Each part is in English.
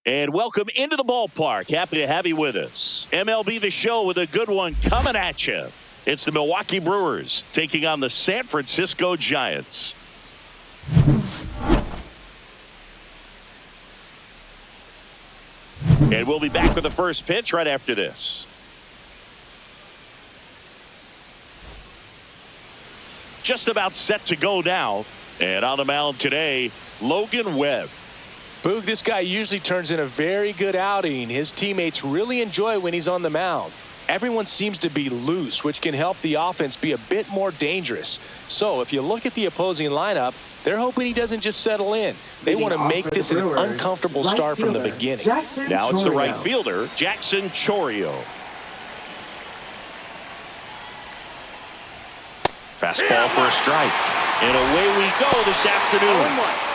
And welcome into the ballpark. Happy to have you with us. MLB The Show with a good one coming at you. It's the Milwaukee Brewers taking on the San Francisco Giants. And we'll be back with the first pitch right after this. Just about set to go now. And on the mound today, Logan Webb. Boog, this guy usually turns in a very good outing. His teammates really enjoy when he's on the mound. Everyone seems to be loose, which can help the offense be a bit more dangerous. So if you look at the opposing lineup, they're hoping he doesn't just settle in. They want to make this an uncomfortable start from the beginning. Now it's the right fielder, Jackson Chourio. Fastball for a strike. And away we go this afternoon.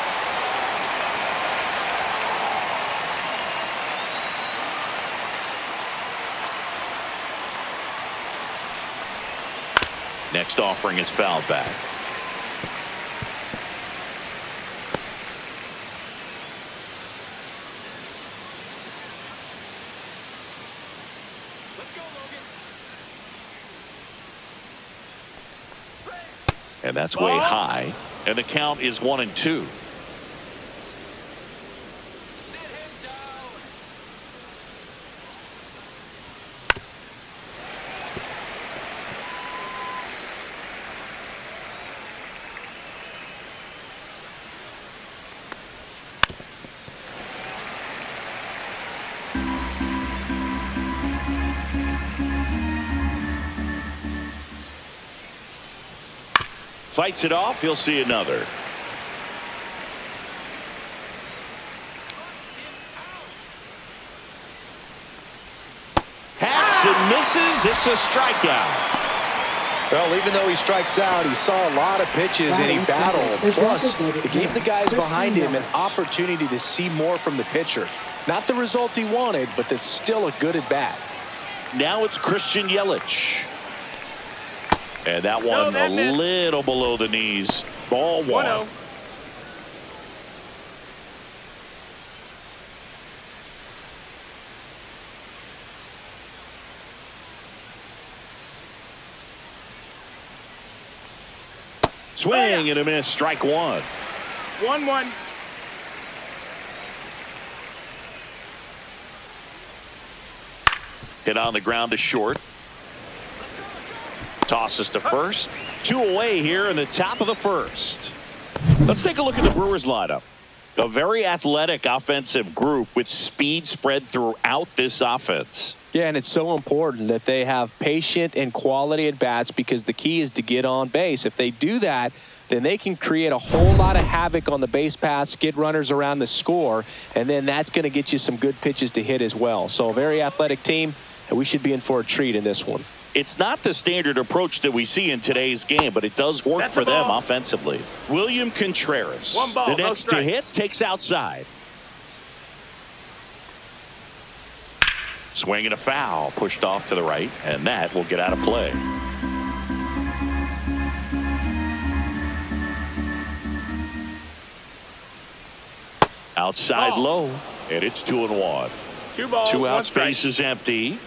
Next offering is fouled back. Let's go, Logan. And that's way high. And the count is 1-2. Fights it off. He'll see another. Hacks and misses. It's a strikeout. Well, even though he strikes out, he saw a lot of pitches and he battled. Plus, it gave the guys behind him an opportunity to see more from the pitcher. Not the result he wanted, but that's still a good at bat. Now it's Christian Yelich. And that one a little below the knees. Ball one. Swing and a miss. Strike one. 1-1. Hit on the ground to short. Tosses to first. 2 away here in the top of the first. Let's take a look at the Brewers lineup. A very athletic offensive group with speed spread throughout this offense. Yeah, and it's so important that they have patient and quality at bats because the key is to get on base. If they do that, then they can create a whole lot of havoc on the base paths, get runners around the score, and then that's going to get you some good pitches to hit as well. So a very athletic team, and we should be in for a treat in this one. It's not the standard approach that we see in today's game, but it does work for them offensively. William Contreras, the next to hit, takes outside. Swing and a foul, pushed off to the right, and that will get out of play. Outside low, and it's 2-1. 2 balls, 2 out, 1 strike. space is empty.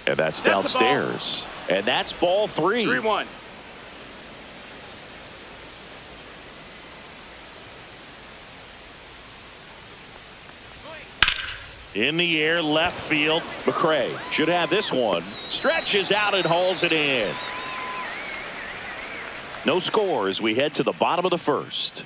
And that's downstairs. And that's ball 3. 3-1. In the air, left field. McCray should have this one. Stretches out and hauls it in. No score as we head to the bottom of the first.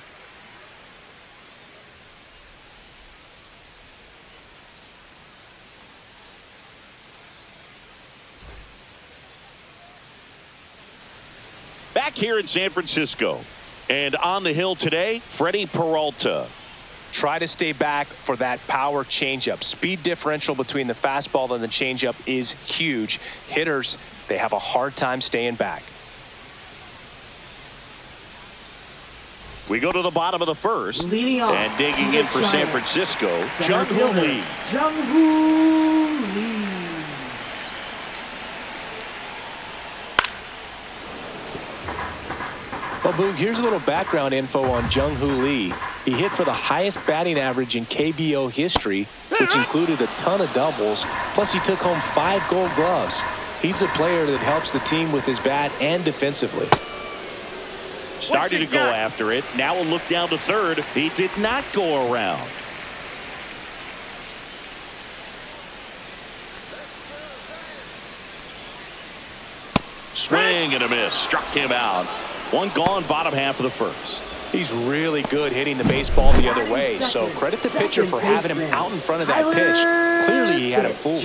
Back here in San Francisco. And on the hill today, Freddie Peralta. Try to stay back for that power changeup. Speed differential between the fastball and the changeup is huge. Hitters, they have a hard time staying back. We go to the bottom of the first. And digging in for San Francisco, Jung-Hoo Lee. Jung-Hoo Lee. Well, Boog, here's a little background info on Jung-Hoo Lee. He hit for the highest batting average in KBO history, which included a ton of doubles. Plus, he took home 5 gold gloves. He's a player that helps the team with his bat and defensively. Started to go after it. Now a look down to third. He did not go around. Swing and a miss. Struck him out. One gone, bottom half of the first. He's really good hitting the baseball the other way, so credit the pitcher for having him out in front of that pitch. Clearly, he had him fooled.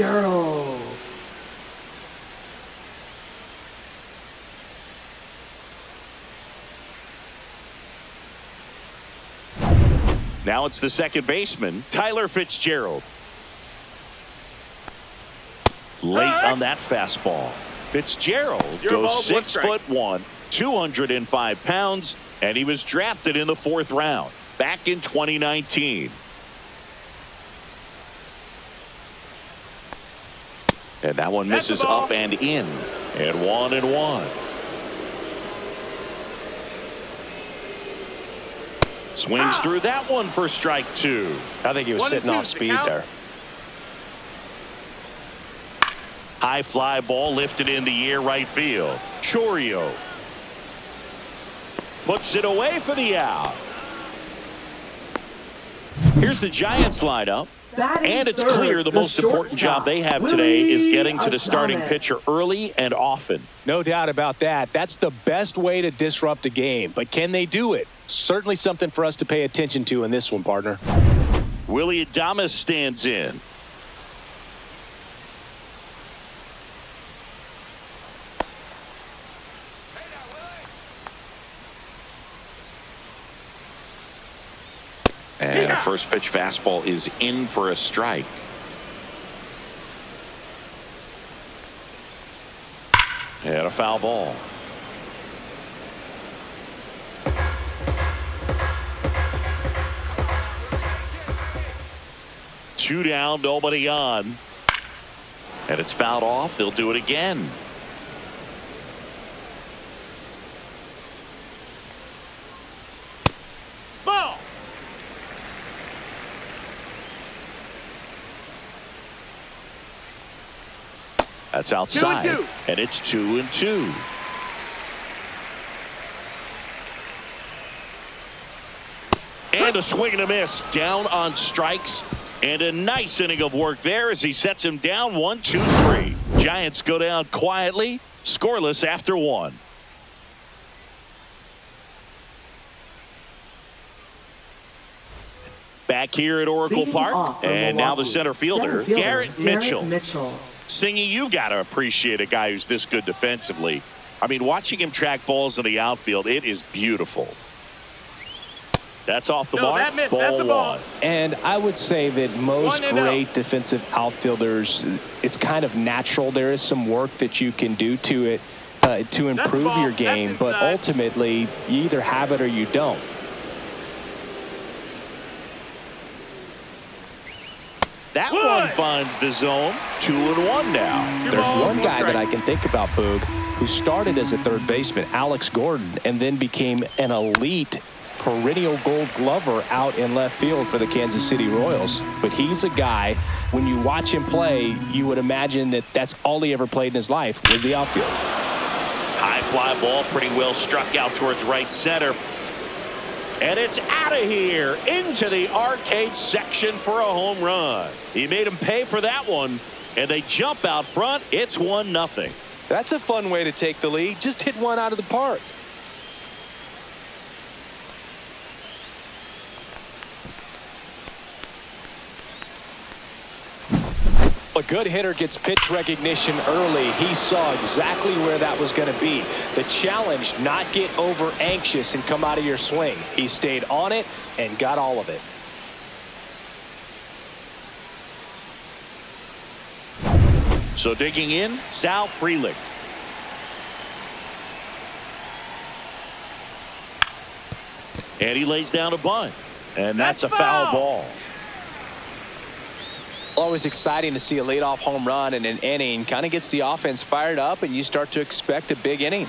Now it's the second baseman, Tyler Fitzgerald. Late on that fastball. Fitzgerald goes 6'1", 205 pounds, and he was drafted in the 4th round back in 2019. And that one misses up and in. And 1-1. Swings through that one for strike 2. I think he was sitting off speed there. High fly ball lifted in the air right field. Chorio puts it away for the out. Here's the Giants lineup. And it's clear the most important job they have today is getting to the starting pitcher early and often. No doubt about that. That's the best way to disrupt a game. But can they do it? Certainly something for us to pay attention to in this one, partner. Willie Adames stands in. And a first pitch fastball is in for a strike. And a foul ball. Two down, nobody on. And it's fouled off. They'll do it again. Ball. That's outside. 2-2. And it's 2-2. And a swing and a miss. Down on strikes. And a nice inning of work there as he sets him down 1-2-3. Giants go down quietly, scoreless after 1. Back here at Oracle Park, and now the center fielder, Garrett Mitchell. Singy, you got to appreciate a guy who's this good defensively. I mean, watching him track balls in the outfield, it is beautiful. That's off the mark. That's a ball. And I would say that most great defensive outfielders, it's kind of natural. There is some work that you can do to it to improve your game, but ultimately, you either have it or you don't. That one finds the zone. 2-1 now. There's one guy that I can think about, Boog, who started as a third baseman, Alex Gordon, and then became an elite perennial gold glover out in left field for the Kansas City Royals. But he's a guy, when you watch him play, you would imagine that that's all he ever played in his life was the outfield. High fly ball pretty well struck out towards right center. And it's out of here into the arcade section for a home run. He made him pay for that one, and they jump out front. It's 1-0. That's a fun way to take the lead. Just hit one out of the park. A good hitter gets pitch recognition early. He saw exactly where that was going to be. The challenge, not get over anxious and come out of your swing. He stayed on it and got all of it. So digging in, Sal Frelick. And he lays down a bunt. And that's a foul ball. Always exciting to see a leadoff home run in an inning. Kind of gets the offense fired up, and you start to expect a big inning.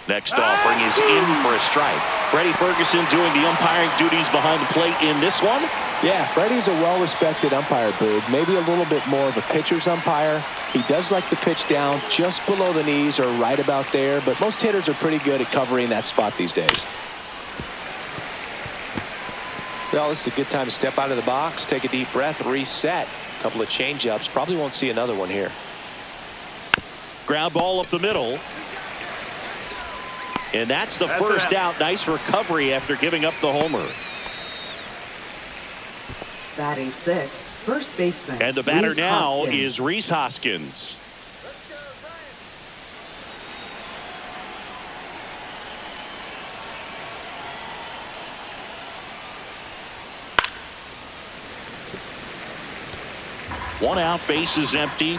Next offering is in for a strike. Freddie Ferguson doing the umpiring duties behind the plate in this one. Yeah, Freddie's a well-respected umpire, Boog. Maybe a little bit more of a pitcher's umpire. He does like the pitch down just below the knees or right about there, but most hitters are pretty good at covering that spot these days. Well, this is a good time to step out of the box, take a deep breath, reset. A couple of change-ups. Probably won't see another one here. Ground ball up the middle. And that's the first out. Nice recovery after giving up the homer. Batting sixth, first baseman. And the batter Rhys now Hoskins. is Rhys Hoskins. One out, base is empty.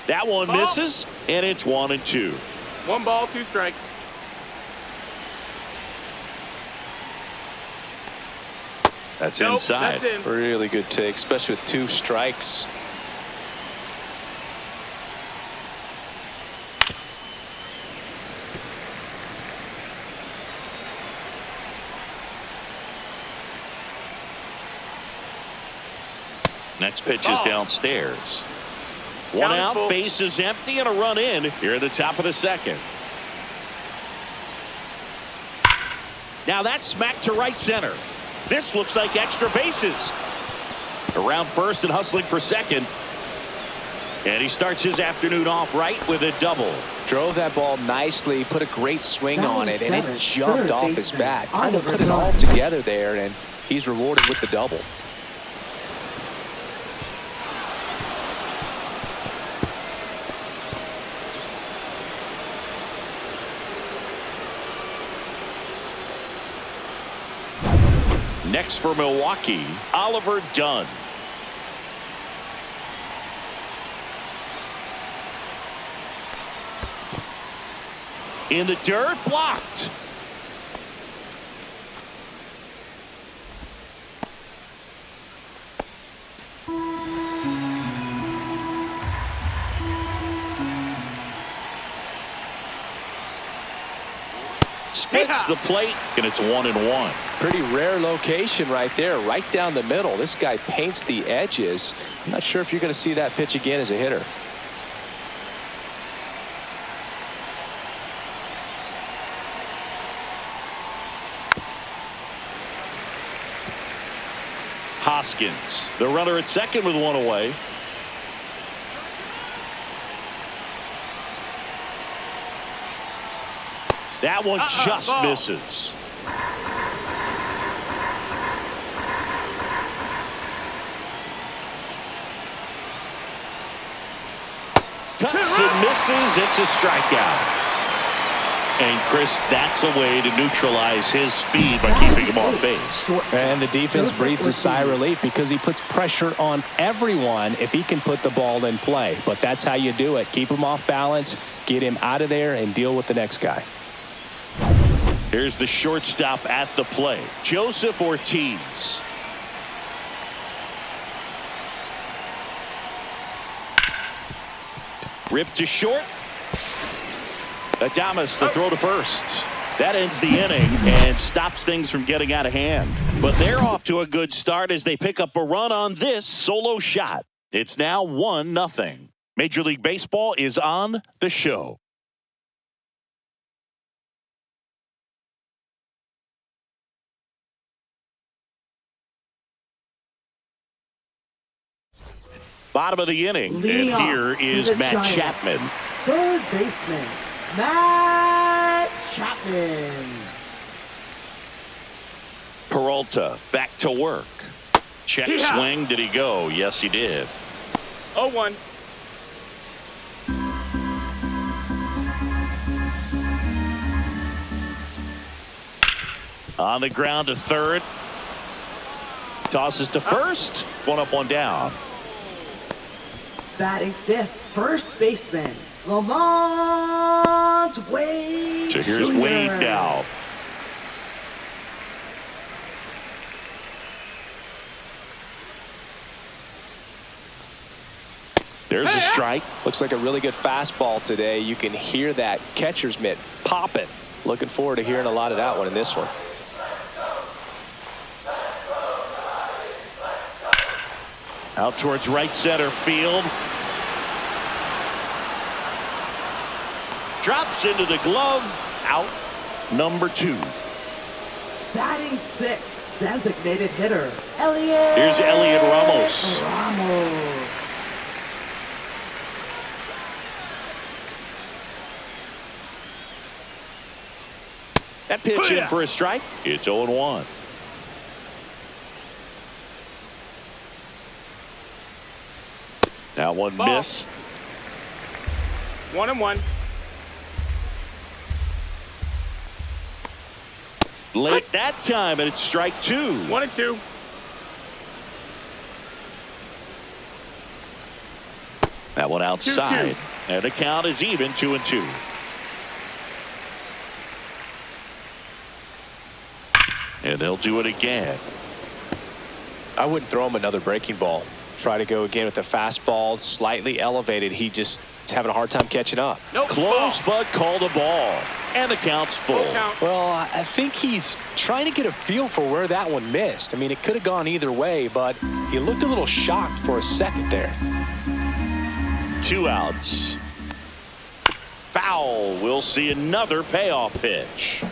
That one misses, and it's 1-2. 1 ball, 2 strikes. That's Nope, inside. that's in. Really good take, especially with 2 strikes. Next pitch is downstairs. One Down out, full. base is empty, and a run in here at the top of the second. Now that's smacked to right center. This looks like extra bases. Around first and hustling for second. And he starts his afternoon off right with a double. Drove that ball nicely, put a great swing Batting on it, and it seventh, jumped third off his baseman, bat. Kind of Oliver put it all Dunn. together there, and he's rewarded with the double. Next for Milwaukee, Oliver Dunn. In the dirt, blocked. Splits the plate, and it's 1-1. Pretty rare location right there, right down the middle. This guy paints the edges. I'm not sure if you're going to see that pitch again as a hitter. Hoskins, the runner at second with one away. That one just ball. misses. Cuts and misses. It's a strikeout. And Chris, that's a way to neutralize his speed by keeping him off base. And the defense breathes a sigh of relief because he puts pressure on everyone if he can put the ball in play. But that's how you do it. Keep him off balance, get him out of there, and deal with the next guy. Here's the shortstop at the plate, Joseph Ortiz. Ripped to short. Adames, the throw to first. That ends the inning and stops things from getting out of hand. But they're off to a good start as they pick up a run on this solo shot. It's now 1-0. Major League Baseball is on the show. Bottom of the inning, Leading and here off is the Matt Giants. Chapman. Third baseman, Matt Chapman. Peralta back to work. Check swing. Did he go? Yes, he did. 0-1. On the ground to third. Tosses to first. One up, one down. Batting fifth, first baseman, Lamont Wade. So here's Jr. Wade now. There's a strike. Looks like a really good fastball today. You can hear that catcher's mitt popping. Looking forward to hearing a lot of that one in this one. Out towards right center field. Drops into the glove. Out number 2. Batting 6th, designated hitter, Elliot. Here's Elliot Ramos. That pitch in for a strike. It's 0-1. That one Ball. missed. 1-1. Late that time, and it's strike 2. 1-2. That one outside. 2-2. And the count is even, 2-2. And they'll do it again. I wouldn't throw him another breaking ball. Try to go again with the fastball, slightly elevated. He just is having a hard time catching up. Nope. Close, Ball. but called a ball. And the count's full. Full count. Well, I think he's trying to get a feel for where that one missed. I mean, it could have gone either way, but he looked a little shocked for a second there. 2 outs. Foul. We'll see another payoff pitch.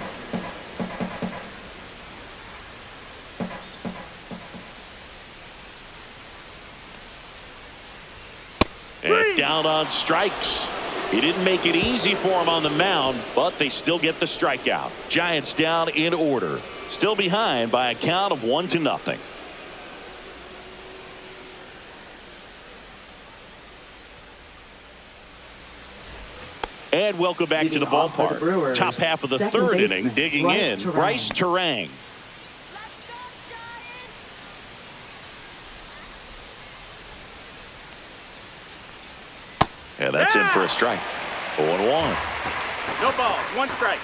And down on strikes. He didn't make it easy for him on the mound, but they still get the strikeout. Giants down in order. Still behind by a count of 1-0. And welcome back to the Leading off for the ballpark. Brewers, Top half of the second 3rd baseman, inning, digging Bryce in, Terang. Bryce Terang. And that's in for a strike. 0-1. No balls. 1 strike.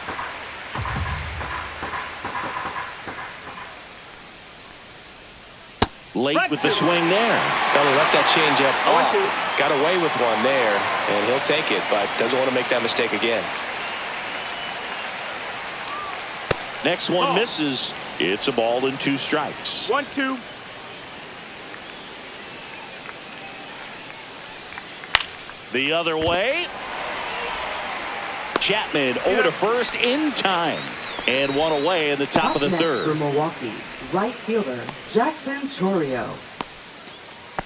Late with the swing there. Fellow left that changeup off. 0-2. Got away with one there, and he'll take it, but doesn't want to make that mistake again. Next one Ball. misses. It's a ball and 2 strikes. 1-2. The other way. Chapman over to first in time. And one away in the top of the Next for 3rd. Milwaukee, right fielder, Jackson Chorio.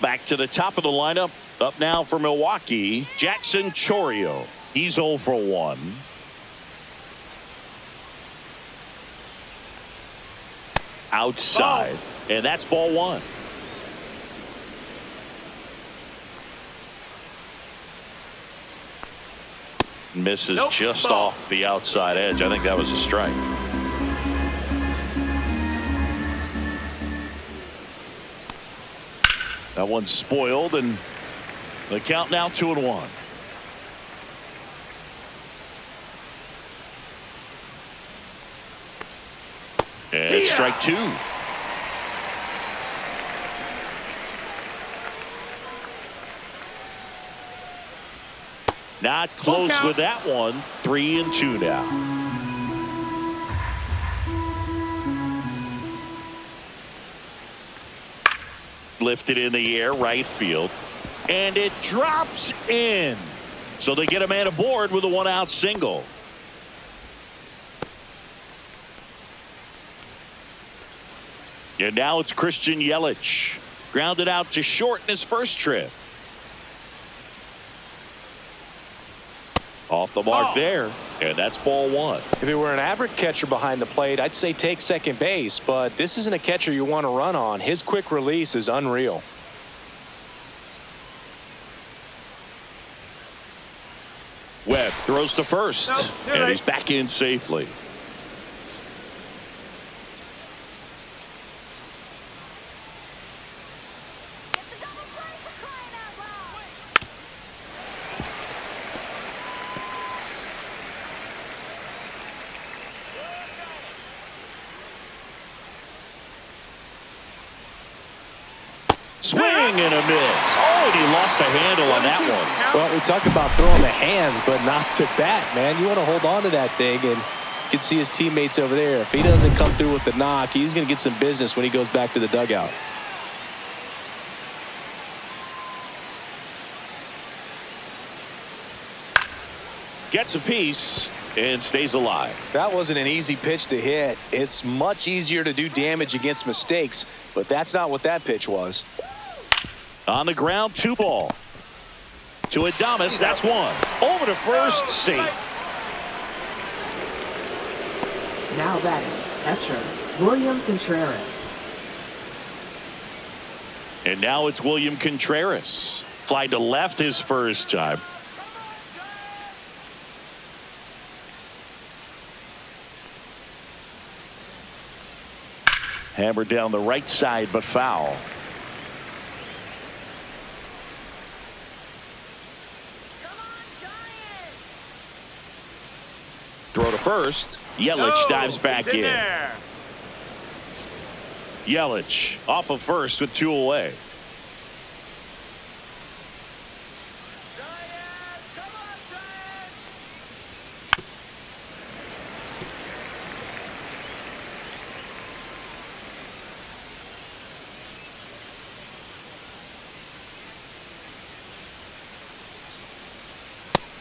Back to the top of the lineup. Up now for Milwaukee, Jackson Chorio. He's 0 for 1. Outside. And that's ball 1. Misses Nope. just Ball. off the outside edge. I think that was a strike. That one's spoiled, and the count now 2-1. And it's strike 2. Not close count. with that one. 3-2 now. Lifted in the air, right field. And it drops in. So they get a man aboard with a 1-out single. And now it's Christian Yelich. Grounded out to short in his first trip. Off the mark there. And that's ball 1. If it were an average catcher behind the plate, I'd say take second base, but this isn't a catcher you want to run on. His quick release is unreal. Webb throws to first. Nope, you're and right. he's back in safely. Swing and a miss. Oh, and he lost the handle on that one. Well, we talk about throwing the hands, but not the bat, man. You want to hold on to that thing, and you can see his teammates over there. If he doesn't come through with the knock, he's going to get some business when he goes back to the dugout. Gets a piece and stays alive. That wasn't an easy pitch to hit. It's much easier to do damage against mistakes, but that's not what that pitch was. On the ground, 2 ball. To Adames, that's 1. Over to first, safe. Now batting, catcher, William Contreras. And now it's William Contreras. Fly to left his first time. Hammered down the right side, but foul. Throw to first. Yelich dives back in. Yelich off of first with 2 away.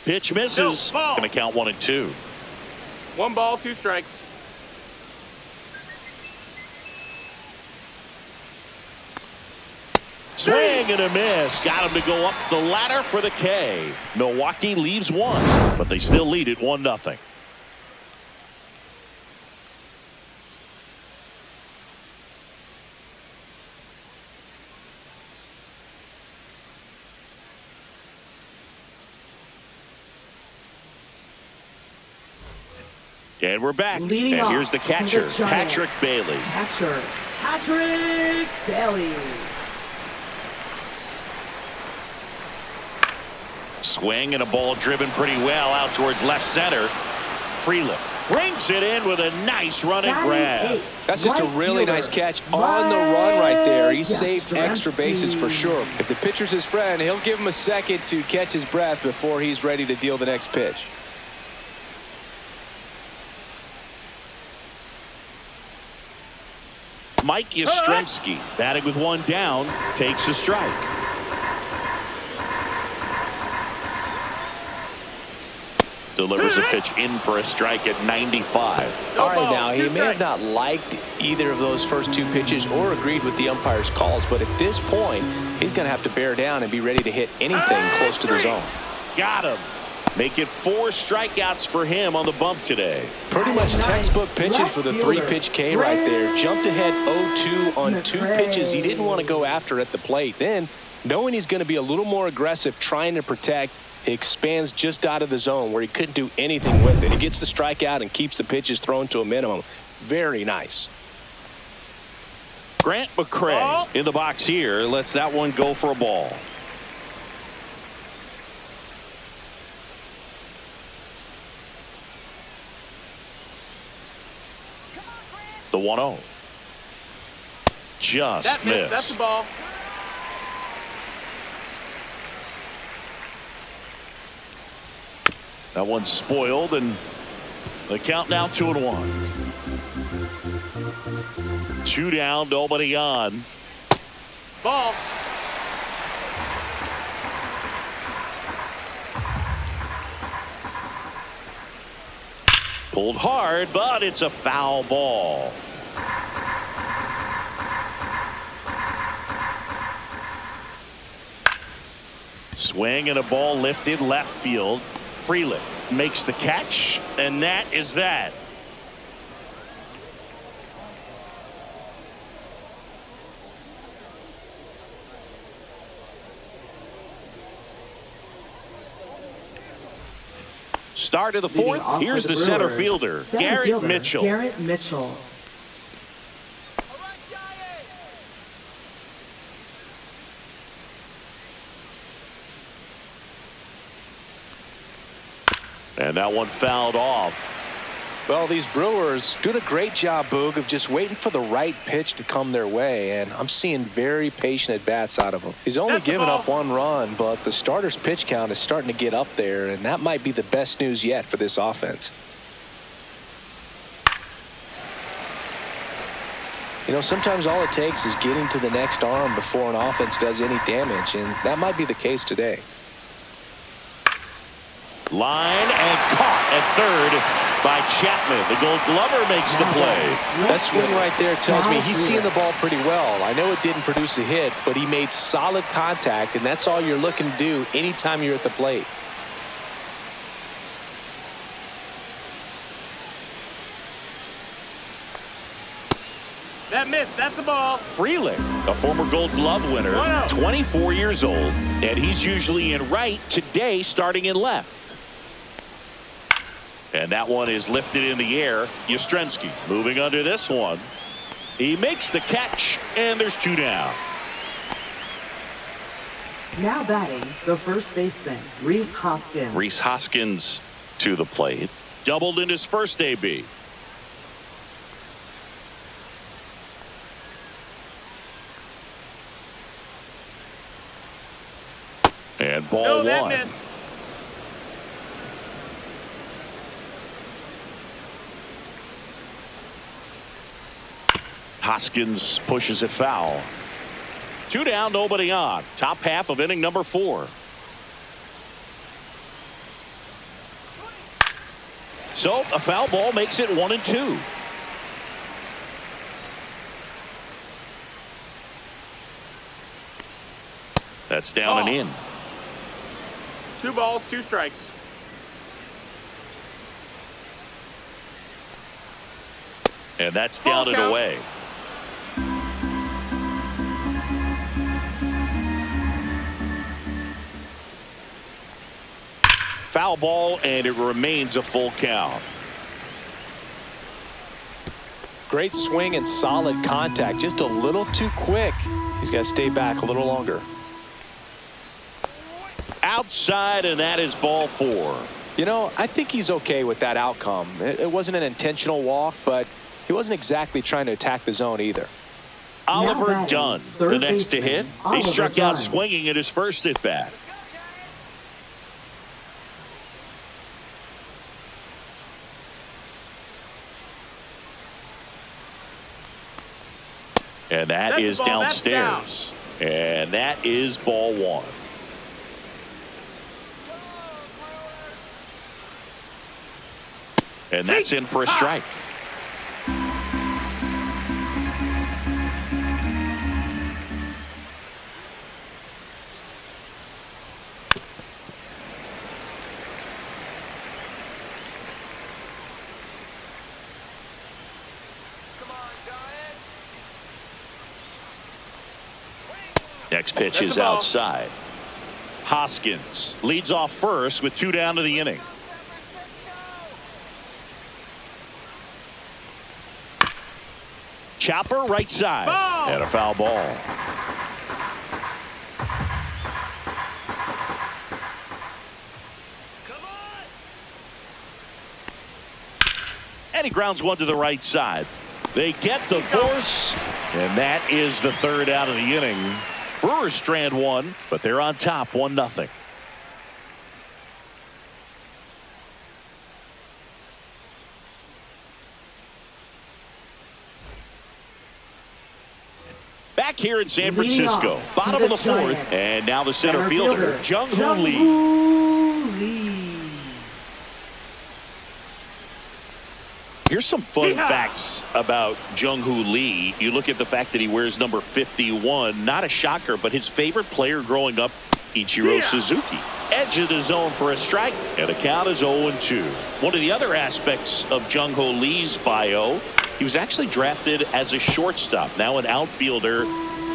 Pitch misses. Going to count 1 and 2. 1 ball, 2 strikes. Swing and a miss. Got him to go up the ladder for the K. Milwaukee leaves 1, but they still lead it 1-0. And we're back. Leading and here's off the catcher, the Giants. Patrick Bailey. Catcher, Patrick Bailey. Swing and a ball driven pretty well out towards left center. Freeland brings it in with a nice run and grab. That's just a really nice catch on the run right there. He saved extra bases for sure. If the pitcher's his friend, he'll give him a second to catch his breath before he's ready to deal the next pitch. Mike Yastrzemski batting with 1 down takes a strike. Delivers a pitch in for a strike at 95. All right, now he may have not liked either of those first 2 pitches or agreed with the umpire's calls, but at this point he's going to have to bear down and be ready to hit anything close to the zone. Got him. Make it 4 strikeouts for him on the bump today. Pretty much textbook pitching for the 3-pitch K right there. Jumped ahead 0-2 on 2 pitches he didn't want to go after at the plate. Then, knowing he's going to be a little more aggressive trying to protect, he expands just out of the zone where he couldn't do anything with it. He gets the strikeout and keeps the pitches thrown to a minimum. Very nice. Grant McCray in the box here. Lets that one go for a ball. The 1-0. Just missed. That's the ball. That one's spoiled, and the count now 2-1. 2 down, nobody on. Ball. Pulled hard, but it's a foul ball. Swing and a ball lifted left field. Freeland makes the catch, and that is that. Start of the 4th. Here's the center fielder, Garrett Mitchell. Garrett Mitchell. And that one fouled off. Well, these Brewers doing a great job, Boog, of just waiting for the right pitch to come their way, and I'm seeing very patient at-bats out of them. He's only given up 1 run, but the starter's pitch count is starting to get up there, and that might be the best news yet for this offense. You know, sometimes all it takes is getting to the next arm before an offense does any damage, and that might be the case today. Line and caught at third by Chapman. The Gold Glover makes the play. That swing right there tells me he's seeing the ball pretty well. I know it didn't produce a hit, but he made solid contact, and that's all you're looking to do anytime you're at the plate. That missed. That's a ball. Freeling, a former Gold Glove winner, 24 years old, and he's usually in right, today starting in left. And that one is lifted in the air. Yastrzemski moving under this one. He makes the catch, and there's 2 down. Now batting, the first baseman, Rhys Hoskins. Rhys Hoskins to the plate. Doubled in his first AB. And ball That one. missed. Hoskins pushes it foul. 2 down, nobody on. Top half of inning number 4. So a foul ball makes it 1-2. That's down and in. 2 balls, 2 strikes. And that's down and away. Foul ball, and it remains a full count. Great swing and solid contact. Just a little too quick. He's got to stay back a little longer. Outside, and that is ball 4. You know, I think he's okay with that outcome. It wasn't an intentional walk, but he wasn't exactly trying to attack the zone either. Oliver Dunn, the next to hit. He struck out Dunn. swinging at his first at bat. And that is downstairs. And that is ball 1. And that's in for a strike. Next pitch is outside. Hoskins leads off first with 2 down to the inning. Chopper right side. Ball. And a foul ball. And he grounds one to the right side. They get the force, and that is the 3rd out of the inning. Brewers strand 1, but they're on top 1-0. Back here in San Francisco, bottom of the 4th, and now the center fielder, Jung-Hoo Lee. Here's some fun facts about Jung-Hoo Lee. You look at the fact that he wears number 51. Not a shocker, but his favorite player growing up, Ichiro Suzuki. Edge of the zone for a strike, and the count is 0-2. One of the other aspects of Jung-Hoo Lee's bio, he was actually drafted as a shortstop, now an outfielder,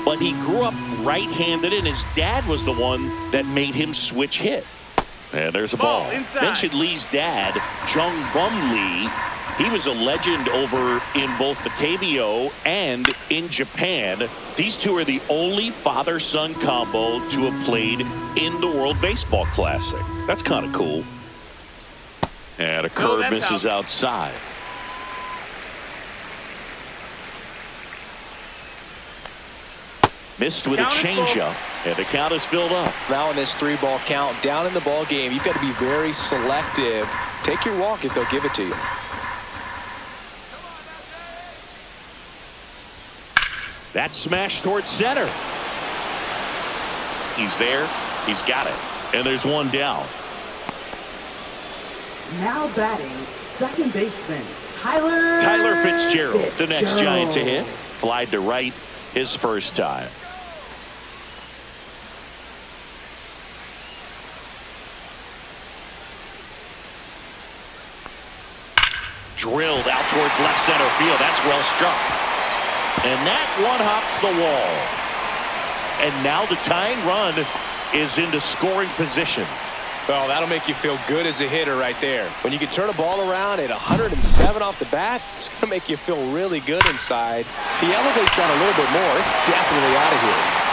but he grew up right-handed, and his dad was the one that made him switch hit. And there's a ball. Mentioned Lee's dad, Jung Bum Lee. He was a legend over in both the KBO and in Japan. These two are the only father-son combo to have played in the World Baseball Classic. That's kind of cool. And a curve misses outside. Missed with a changeup, and the count is filled up. Now in this 3-ball count, down in the ball game, you've got to be very selective. Take your walk if they'll give it to you. That smash towards center. He's there. He's got it. And there's one down. Now batting, second baseman, Tyler Fitzgerald, the next Giant to hit. Flied to right his first time. Drilled out towards left center field. That's well struck. And that one hops the wall. And now the tying run is into scoring position. Well, that'll make you feel good as a hitter right there. When you can turn a ball around at 107 off the bat, it's going to make you feel really good inside. He elevates that a little bit more. It's definitely out of here.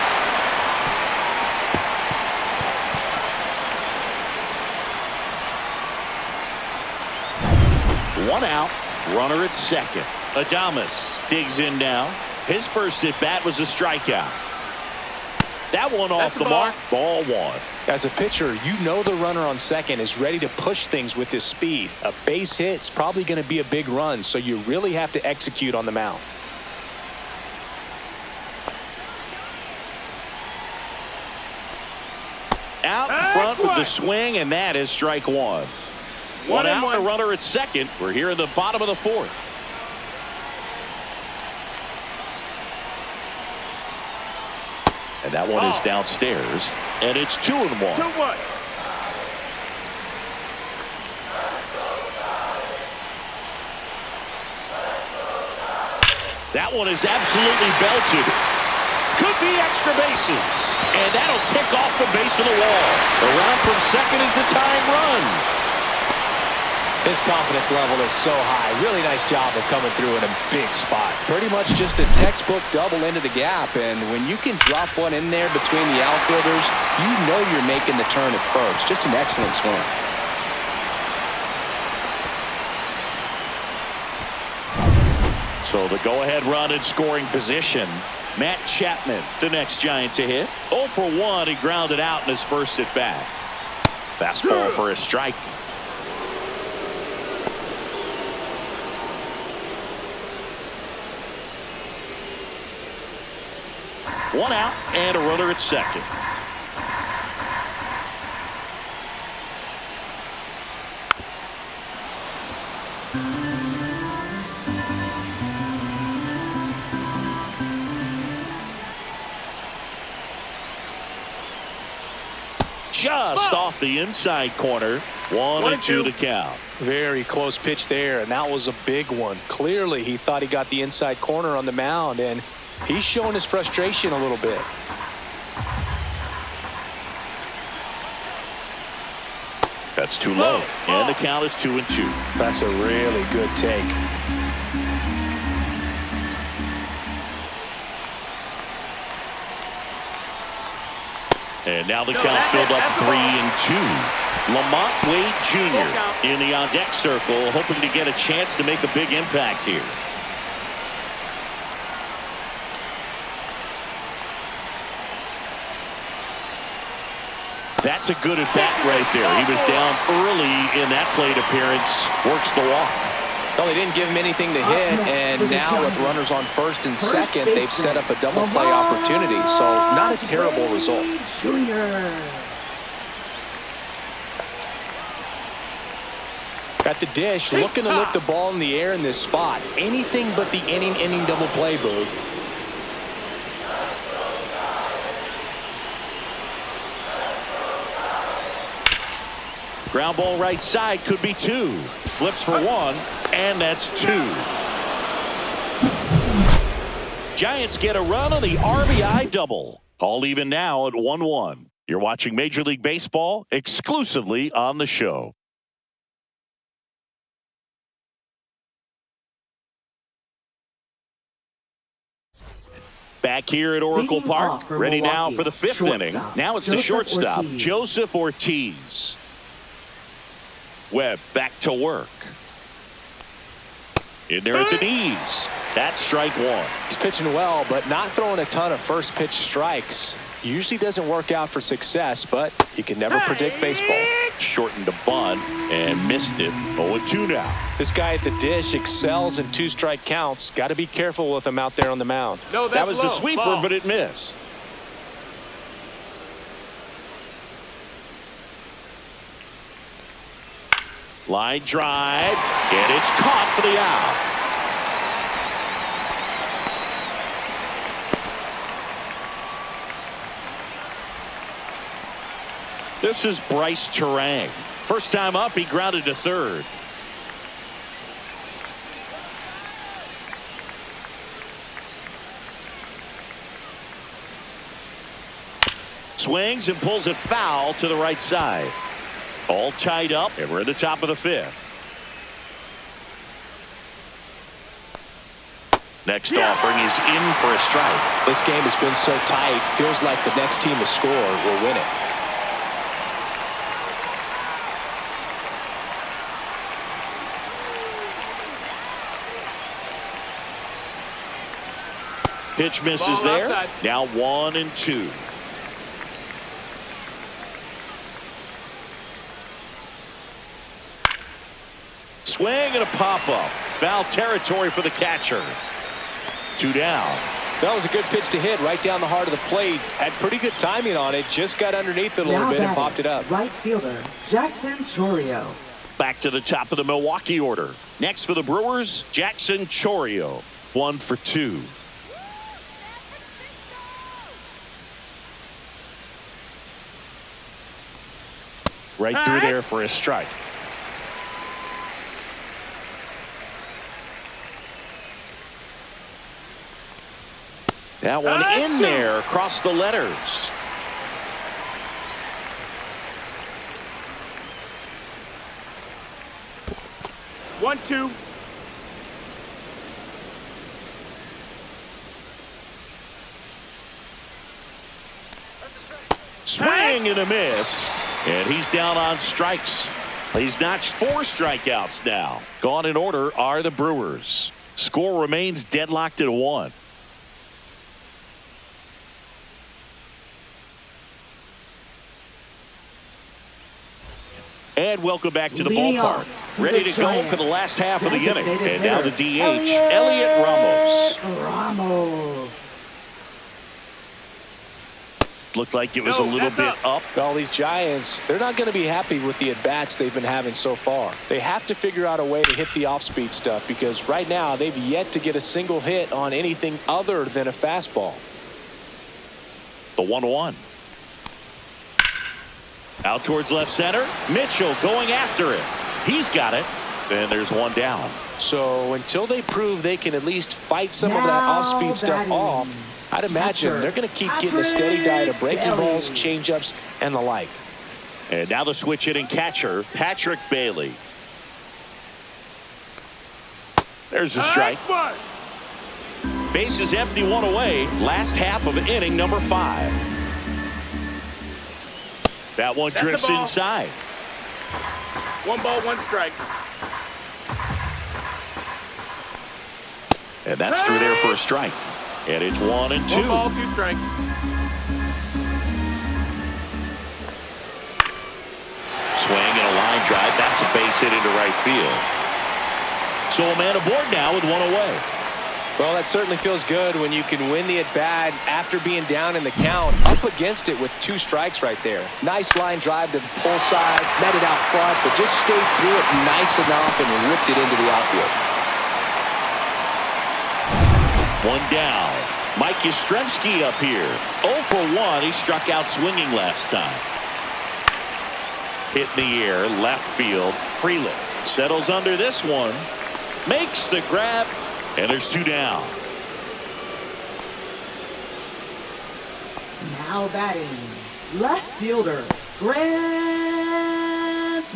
One out, runner at second. Adames digs in now. His first at bat was a strikeout. That one off the mark. Ball one. As a pitcher, you know the runner on second is ready to push things with his speed. A base hit's probably going to be a big run, so you really have to execute on the mound. Out in front with the swing, and that is strike one. One out, a runner at second. We're here in the bottom of the fourth. And that one is downstairs, and it's 2-1. 2-1. That one is absolutely belted. Could be extra bases. And that'll kick off the base of the wall. Around from second is the tying run. His confidence level is so high. Really nice job of coming through in a big spot. Pretty much just a textbook double into the gap. And when you can drop one in there between the outfielders, you know you're making the turn at first. Just an excellent swing. So the go-ahead run in scoring position. Matt Chapman, the next Giant to hit. 0 for 1. He grounded out in his first at bat. Fastball for a strike. One out and a runner at second. Just off the inside corner. 1-2 to count. Very close pitch there, and that was a big one. Clearly, he thought he got the inside corner on the mound, and he's showing his frustration a little bit. That's too low. And the count is 2-2. That's a really good take. And now the count filled up 3-2. Lamont Wade Jr. in the on-deck circle, hoping to get a chance to make a big impact here. That's a good at-bat right there. He was down early in that plate appearance. Works the walk. Well, they didn't give him anything to hit, and now with runners on first and second, they've set up a double play opportunity. So not a terrible result. At the dish, looking to lift the ball in the air in this spot. Anything but the inning double play, Boog. Ground ball right side, could be 2. Flips for 1, and that's 2. Giants get a run on the RBI double. All even now at 1-1. You're watching Major League Baseball exclusively on the show. Back here at Oracle Park, ready now for the 5th inning. Now it's the shortstop, Joseph Ortiz. Webb back to work. In there at the knees. That's strike one. He's pitching well, but not throwing a ton of first pitch strikes. Usually doesn't work out for success, but you can never predict baseball. Shortened a bunt and missed it. 0-2 now. This guy at the dish excels in two-strike counts. Got to be careful with him out there on the mound. No, That was low. the sweeper, Ball. but it missed. Line drive, and it's caught for the out. This is Bryce Terang. First time up, he grounded to third. Swings and pulls it foul to the right side. All tied up, and we're at the top of the fifth. Next offering is in for a strike. This game has been so tight, feels like the next team to score will win it. Pitch misses Ball there. outside. Now 1-2. Swing and a pop-up. Foul territory for the catcher. 2 down. That was a good pitch to hit right down the heart of the plate. Had pretty good timing on it. Just got underneath it a little Now bit and batting, popped it up. right fielder Jackson Chorio. Back to the top of the Milwaukee order. Next for the Brewers, Jackson Chorio. 1 for 2. Right through there for a strike. That one in there across the letters. One, two. Swing and a miss. And he's down on strikes. He's notched 4 strikeouts now. Gone in order are the Brewers. Score remains deadlocked at 1. And welcome back to the Leading ballpark. off, Ready the to go Giants. for the last half of the inning. Designated And now the hitter, DH, Elliot Ramos. Ramos. Looked like it was No, a little that's bit up. Well, these Giants, they're not going to be happy with the at-bats they've been having so far. They have to figure out a way to hit the off-speed stuff because right now they've yet to get a single hit on anything other than a fastball. The 1-1. Out towards left center. Mitchell going after it. He's got it. And there's one down. So until they prove they can at least fight some of that Now off-speed stuff batting, off, I'd imagine catcher, they're going to keep getting a steady diet of breaking Bailey. balls, changeups, and the like. And now the switch hitting catcher, Patrick Bailey. There's a strike. One. Base is empty, 1 away. Last half of inning number 5. That one That's drifts the ball. inside. 1 ball, 1 strike. And that's through there for a strike. And it's 1-2. 1 ball, 2 strikes. Swing and a line drive. That's a base hit into right field. So a man aboard now with 1 away. Well, that certainly feels good when you can win the at-bat after being down in the count, up against it with 2 strikes right there. Nice line drive to the pull side, met it out front, but just stayed through it nice enough and ripped it into the outfield. 1 down. Mike Yastrzemski up here. 0 for 1. He struck out swinging last time. Hit in the air, left field. Freeland settles under this one. Makes the grab. And there's 2 down. Now batting, left fielder Grant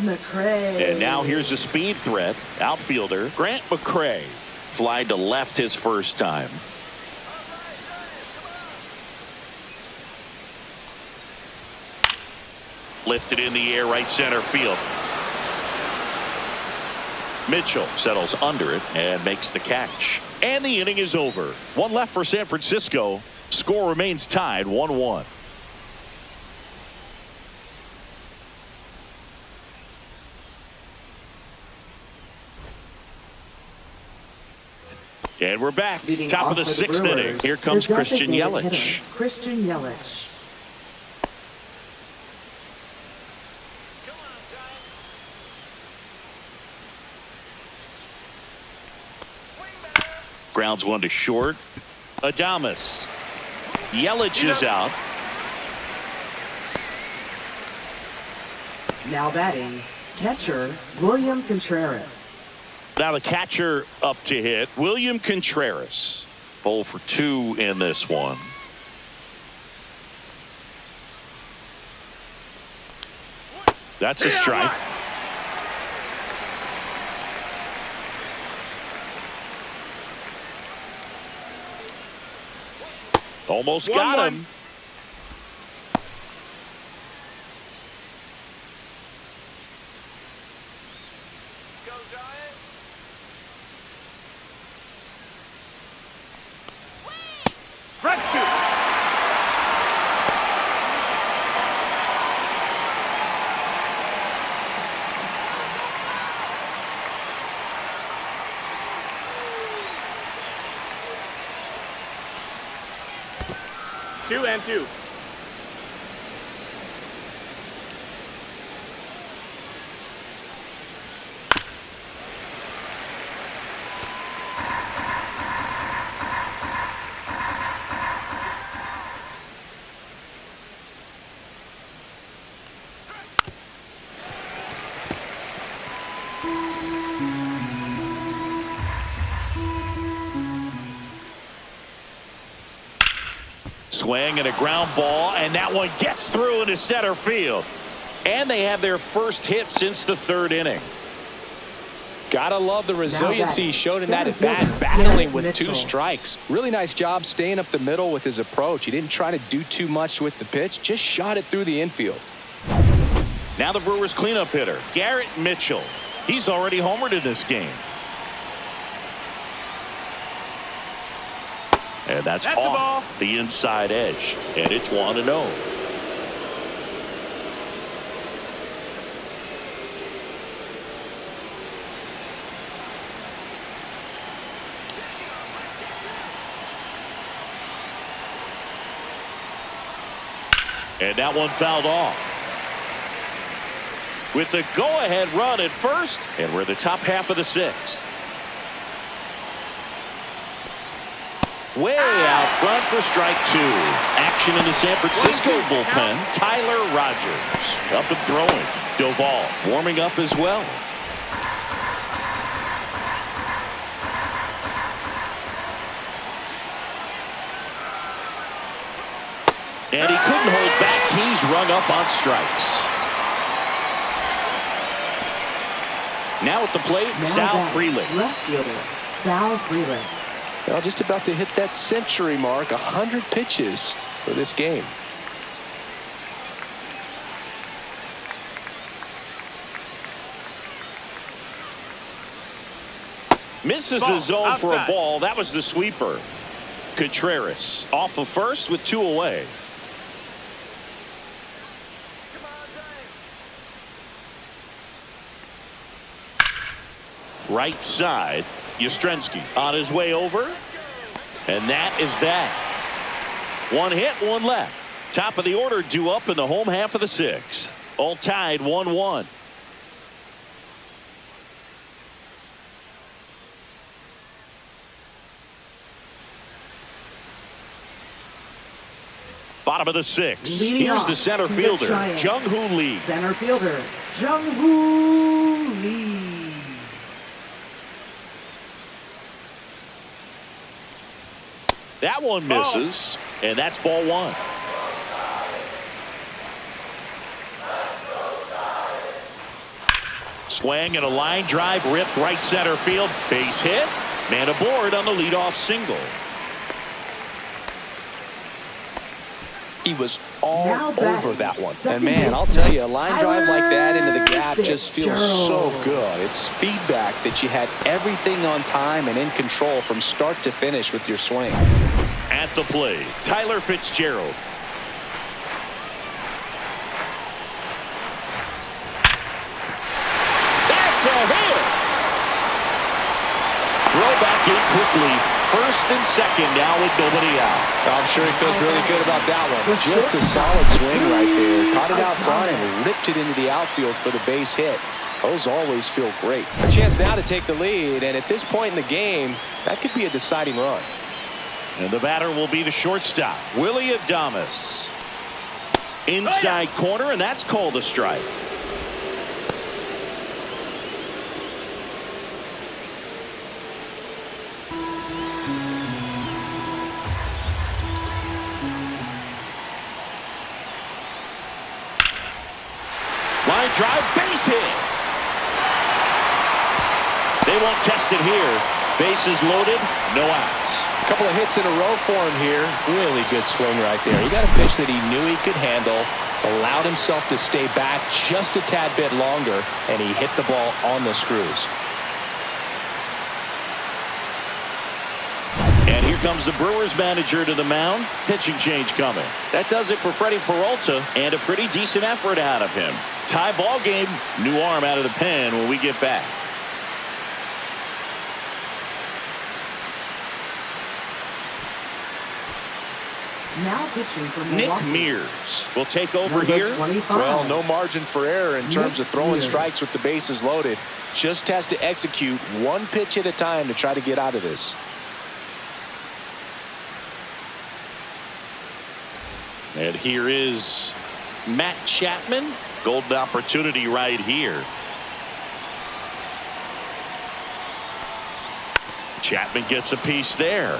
McCray. And now here's a speed threat. Outfielder Grant McCray. Fly to left his first time. Lifted in the air, right center field. Mitchell settles under it and makes the catch. And the inning is over. One left for San Francisco. Score remains tied 1-1. And we're back. Top of the sixth inning. Here comes Christian Yelich. Christian Yelich. Grounds one to short. Adames. Yelich is out. Now batting, catcher William Contreras. Now the catcher up to hit, William Contreras. 0 for 2 in this one. That's a strike. Almost got him. Two and two. Swing and a ground ball, and that one gets through into center field. And they have their first hit since the third inning. Gotta love the resiliency he showed in that at bat, battling with 2 strikes. Really nice job staying up the middle with his approach. He didn't try to do too much with the pitch, just shot it through the infield. Now the Brewers cleanup hitter, Garrett Mitchell. He's already homered in this game. And that's off the inside edge. And it's 1-0. And that one fouled off. With the go-ahead run at first, and we're the top half of the sixth. Way out front for strike 2. Action in the San Francisco bullpen. Tyler Rogers up and throwing. Doval warming up as well. And he couldn't hold back. He's rung up on strikes. Now at the plate, Sal Frelick. Left fielder, Sal Frelick. Well, just about to hit that century mark, 100 pitches for this game. Misses the zone for a ball. That was the sweeper. Contreras off of first with 2 away. Right side. Yastrzemski on his way over. And that is that. 1 hit, 1 left. Top of the order due up in the home half of the sixth. All tied 1-1. Bottom of the sixth. Here's the center fielder, Jung-Hoo Lee. Center fielder, Jung-Hoo Lee. That one misses, and that's ball 1. Swing and a line drive ripped right center field. Base hit. Man aboard on the leadoff single. He was all Now batting, over that one. second And man, I'll baseman, tell you, a line drive like that into the gap just feels so Fitzgerald. good. It's feedback that you had everything on time and in control from start to finish with your swing. At the plate, Tyler Fitzgerald. That's a hit. Throw back in quickly. First and second now with nobody out. I'm sure he feels really good about that one. Just a solid swing right there. Caught it out front and ripped it into the outfield for the base hit. Those always feel great. A chance now to take the lead, and at this point in the game, that could be a deciding run. And the batter will be the shortstop, Willie Adames. Inside corner, and that's called a strike. Line drive, base hit. They won't test it here. Bases loaded, no outs. A couple of hits in a row for him here. Really good swing right there. He got a pitch that he knew he could handle, allowed himself to stay back just a tad bit longer, and he hit the ball on the screws. And here comes the Brewers manager to the mound. Pitching change coming. That does it for Freddie Peralta, and a pretty decent effort out of him. Tie ball game. New arm out of the pen when we get back. Now pitching for Nick Milwaukee. Mears will take over Number here. 25. Well, no margin for error in terms of throwing Mears. strikes with the bases loaded. Just has to execute one pitch at a time to try to get out of this. And here is Matt Chapman. Golden opportunity right here. Chapman gets a piece there.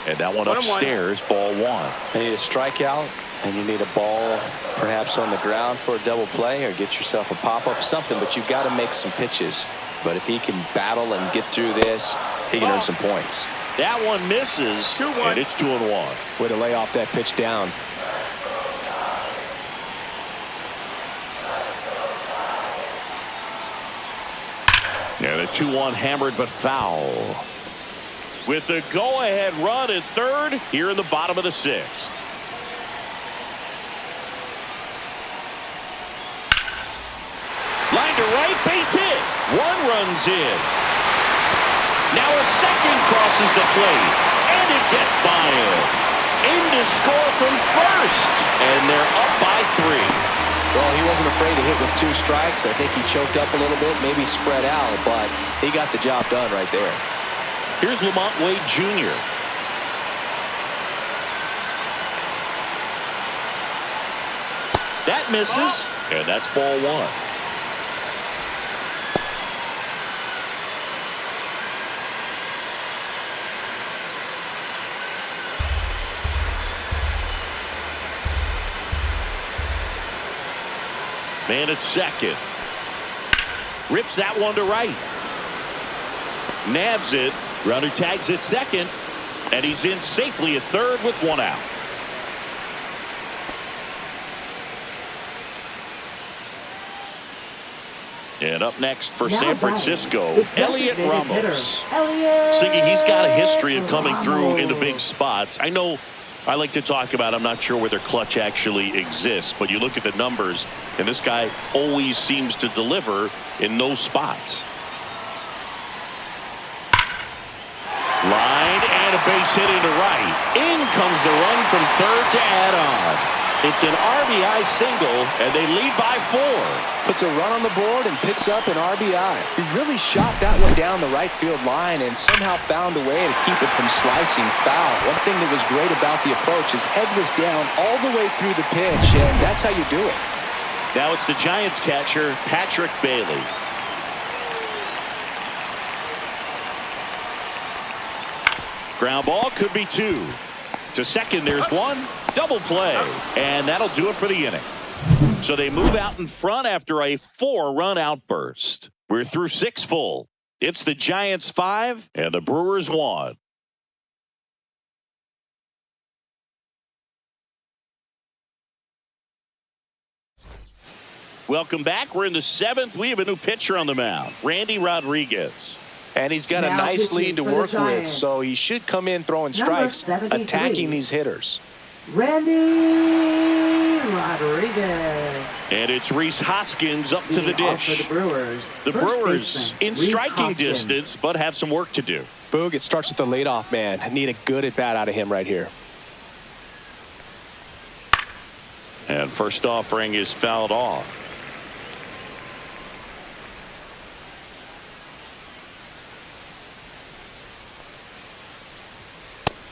And that one upstairs, ball one. You need a strikeout, and you need a ball perhaps on the ground for a double play, or get yourself a pop-up, something, but you've got to make some pitches. But if he can battle and get through this, he can earn some points. That one misses, 2-1. and it's 2-1. Way to lay off that pitch down. And a 2-1 hammered but foul. With the go-ahead run at third here in the bottom of the sixth. Line to right, base hit. One runs in. Now a second crosses the plate, and it gets by him. In to score from first, and they're up by 3. Well, he wasn't afraid to hit with 2 strikes. I think he choked up a little bit, maybe spread out, but he got the job done right there. Here's Lamont Wade Jr. That misses, and that's ball 1. Man at second. Rips that one to right. Nabs it. Runner tags at second, and he's in safely at third with 1 out. And up next for Now San batting, Francisco, the Elliot designated Ramos. hitter, Elliot Siggy, he's got a history of coming through Ramos. into big spots. I know I like to talk about, I'm not sure whether clutch actually exists, but you look at the numbers, and this guy always seems to deliver in those spots. Line and a base hit into right. In comes the run from third to add on. It's an RBI single, and they lead by 4. Puts a run on the board and picks up an RBI. He really shot that one down the right field line and somehow found a way to keep it from slicing foul. One thing that was great about the approach, his head was down all the way through the pitch, and that's how you do it. Now it's the Giants catcher, Patrick Bailey. Ground ball could be 2. To second, there's one. Double play. And that'll do it for the inning. So they move out in front after a 4-run outburst. We're through 6 full. It's the Giants 5 and the Brewers 1. Welcome back. We're in the 7th. We have a new pitcher on the mound, Randy Rodriguez. And he's got a nice lead to work with, so he should come in throwing strikes, attacking these hitters. Randy Rodriguez. And it's Rhys Hoskins up to the dish. For the Brewers. The Brewers in striking distance, but have some work to do. Boog, it starts with the leadoff man. Need a good at-bat out of him right here. And first offering is fouled off.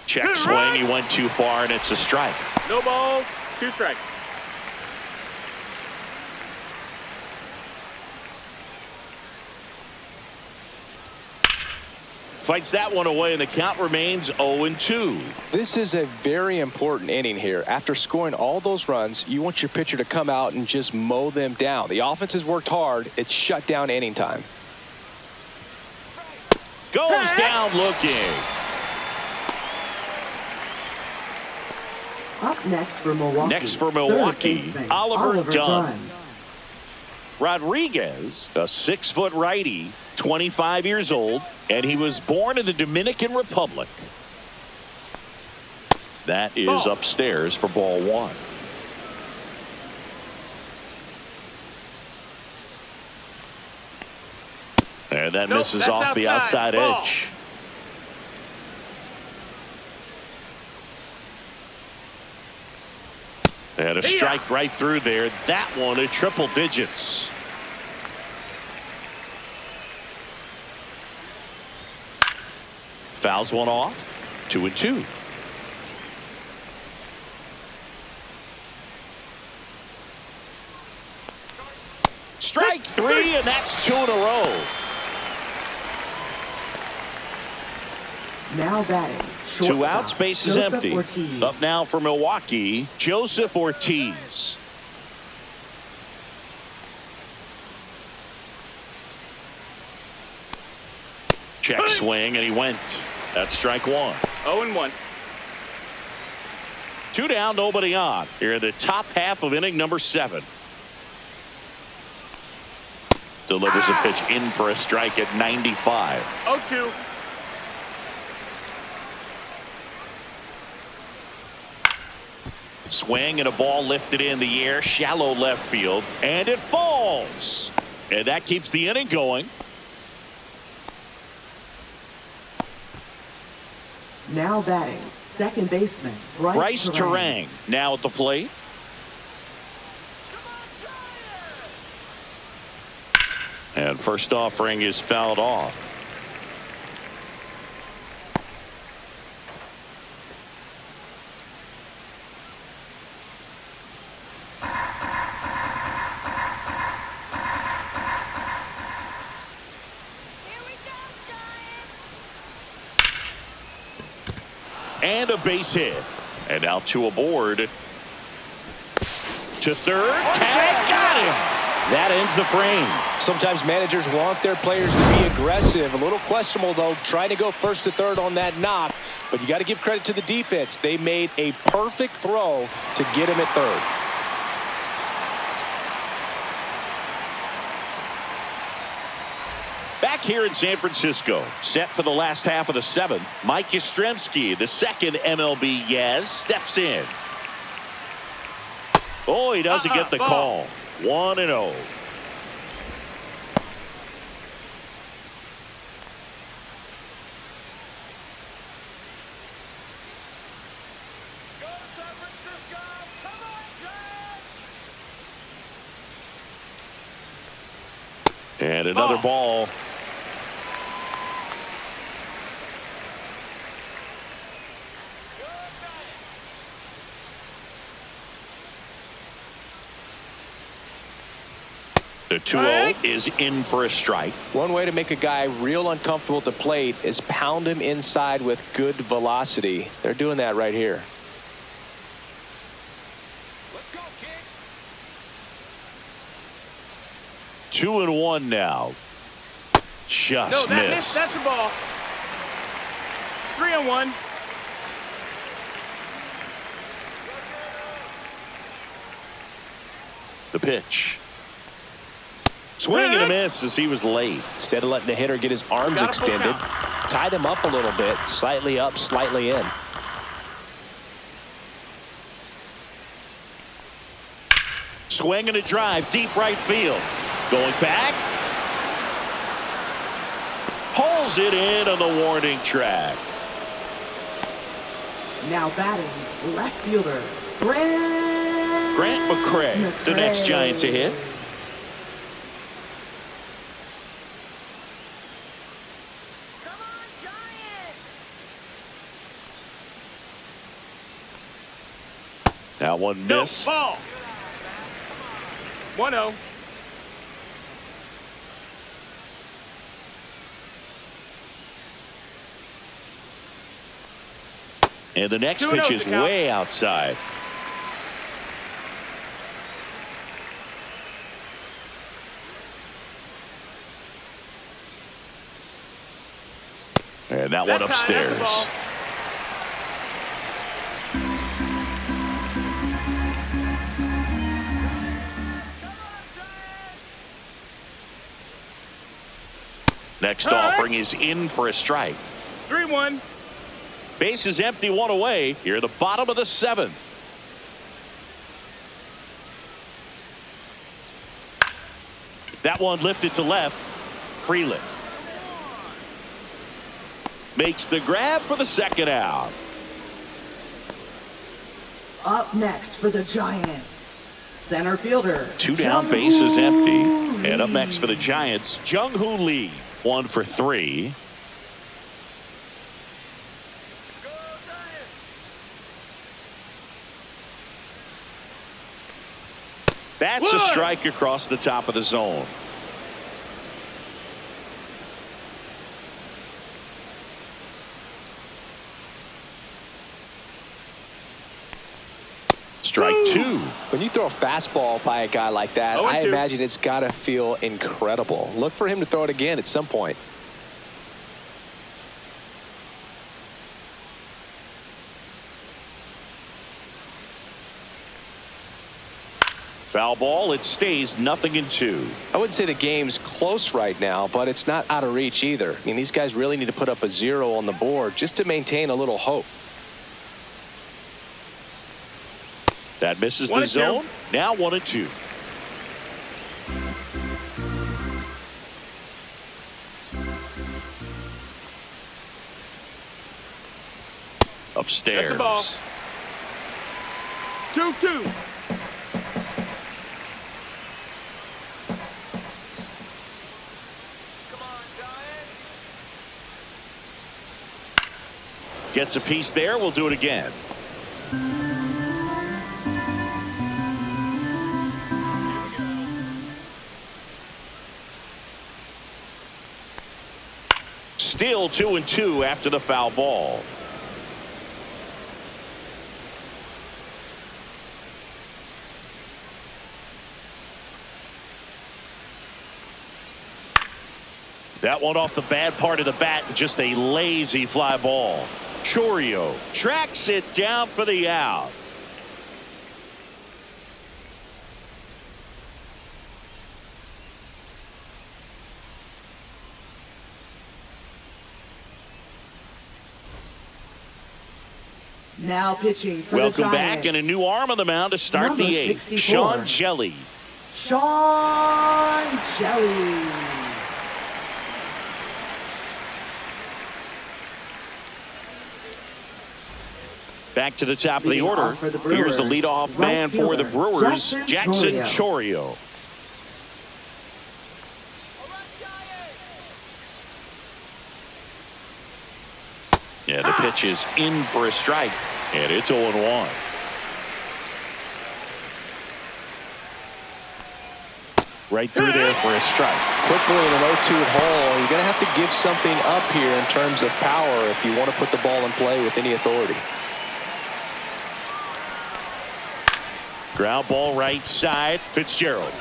Check swing. He went too far, and it's a strike. No balls, 2 strikes. Fights that one away, and the count remains 0-2. This is a very important inning here. After scoring all those runs, you want your pitcher to come out and just mow them down. The offense has worked hard. It's shut down inning time. Goes down looking. Up next for Milwaukee. Next for Milwaukee, Oliver Dunn. Rodriguez, a 6-foot righty, 25 years old, and he was born in the Dominican Republic. That is upstairs for ball 1. And that misses off the outside edge. And a strike right through there. That one at triple digits. Fouls one off. 2-2. Strike 3, and that's 2 in a row. Now batting. 2 outs, base is empty. Ortiz. Up now for Milwaukee, Joseph Ortiz. Check swing, and he went. That's strike 1. 0-1. 2 down, nobody on. Here in the top half of inning number 7. Delivers a pitch in for a strike at 95. 0-2. Swing and a ball lifted in the air, shallow left field, and it falls. And that keeps the inning going. Now batting. Second baseman. Bryce Terang now at the plate. And first offering is fouled off. And a base hit. And now 2 aboard. To third. Tag, got him. That ends the frame. Sometimes managers want their players to be aggressive. A little questionable, though, trying to go first to third on that knock. But you got to give credit to the defense. They made a perfect throw to get him at third. Back here in San Francisco, set for the last half of the 7th, Mike Yastrzemski, the second MLB Yaz, steps in. Oh, he doesn't get the call. 1-0. And another ball. The 2-0 is in for a strike. One way to make a guy real uncomfortable at the plate is pound him inside with good velocity. They're doing that right here. 2-1 now. Just missed. That's the ball. 3-1. The pitch. Swing and a miss as he was late. Instead of letting the hitter get his arms extended, tied him up a little bit, slightly up, slightly in. Swing and a drive, deep right field. Going back. Pulls it in on the warning track. Now batting, left fielder, Grant McCray, the next Giant to hit. That one missed. Ball. 1-0. And the next pitch is way outside. And that one upstairs. Next offering is in for a strike. 3-1. Base is empty, one away. Here at the bottom of the seventh. That one lifted to left. Freeland makes the grab for the second out. Up next for the Giants, center fielder. Two down, base is empty. And up next for the Giants, Jung-Hoo Lee. 1 for 3. That's a strike across the top of the zone. Strike 2. When you throw a fastball by a guy like that, I imagine it's got to feel incredible. Look for him to throw it again at some point. Foul ball, it stays 0-2. I wouldn't say the game's close right now, but it's not out of reach either. I mean, these guys really need to put up a 0 on the board just to maintain a little hope. That misses the zone. Now 1-2. Upstairs. That's the ball. 2-2. Gets a piece there. We'll do it again. Still 2-2 after the foul ball. That one off the bad part of the bat, just a lazy fly ball. Chourio tracks it down for the out. Now pitching for the Giants. Welcome back, and a new arm on the mound to start Number the eighth. 64. Sean Jelly. Sean Jelly. Back to the top of the order. The Here's the leadoff man for the Brewers, Jackson Chourio. Yeah, the pitch is in for a strike, and it's 0-1. Right through there for a strike. Quickly in an 0-2 hole, you're going to have to give something up here in terms of power if you want to put the ball in play with any authority. Ground ball right side. Fitzgerald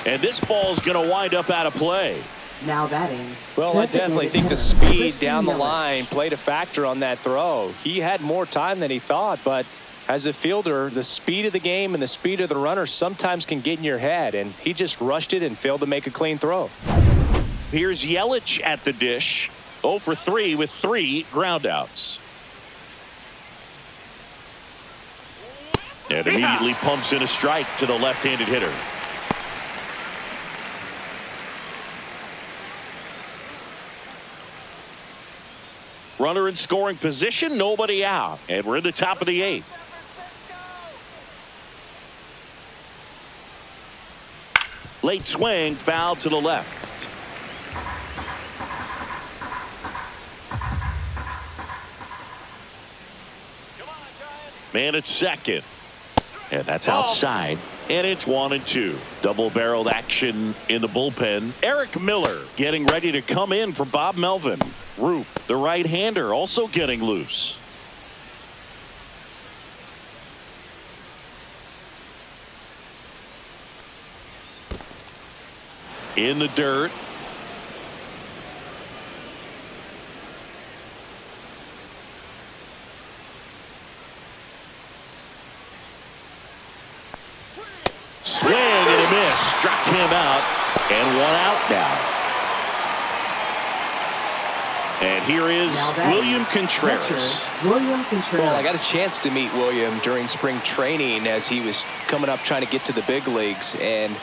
And this ball's going to wind up out of play. Now batting. Well, I definitely think the speed down the line played a factor on that throw. He had more time than he thought, but as a fielder, the speed of the game and the speed of the runner sometimes can get in your head, and he just rushed it and failed to make a clean throw. Here's Yelich at the dish. 0 for 3 with 3 groundouts. And immediately pumps in a strike to the left-handed hitter. Runner in scoring position, nobody out. And we're in the top of the 8th. Late swing, foul to the left. Man at second. And that's outside. And it's 1-2. Double-barreled action in the bullpen. Eric Miller getting ready to come in for Bob Melvin. Roop, the right-hander, also getting loose. In the dirt. Swing and a miss. Struck him out. And 1 out now. And here is William Contreras. Well, I got a chance to meet William during spring training as he was coming up trying to get to the big leagues. And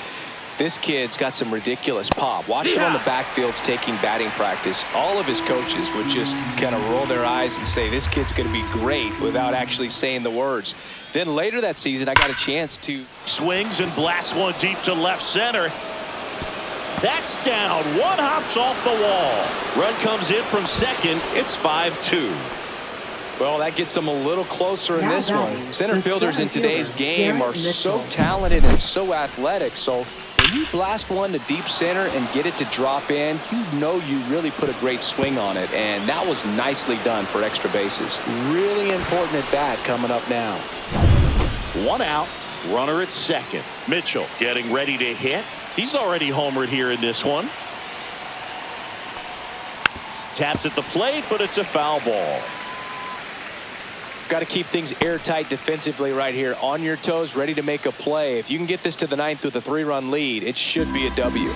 this kid's got some ridiculous pop. Watched him on the backfields taking batting practice. All of his coaches would just kind of roll their eyes and say, this kid's going to be great, without actually saying the words. Then later that season, I got a chance to. Swings and blasts one deep to left center. That's down. One hops off the wall. Run comes in from second. It's 5-2. Well, that gets them a little closer in this one. Center fielders in today's game are so talented and so athletic. So when you blast one to deep center and get it to drop in, you know you really put a great swing on it. And that was nicely done for extra bases. Really important at bat coming up now. 1 out. Runner at second. Mitchell getting ready to hit. He's already homered here in this one. Tapped at the plate, but it's a foul ball. Got to keep things airtight defensively right here. On your toes, ready to make a play. If you can get this to the 9th with a 3-run lead, it should be a W.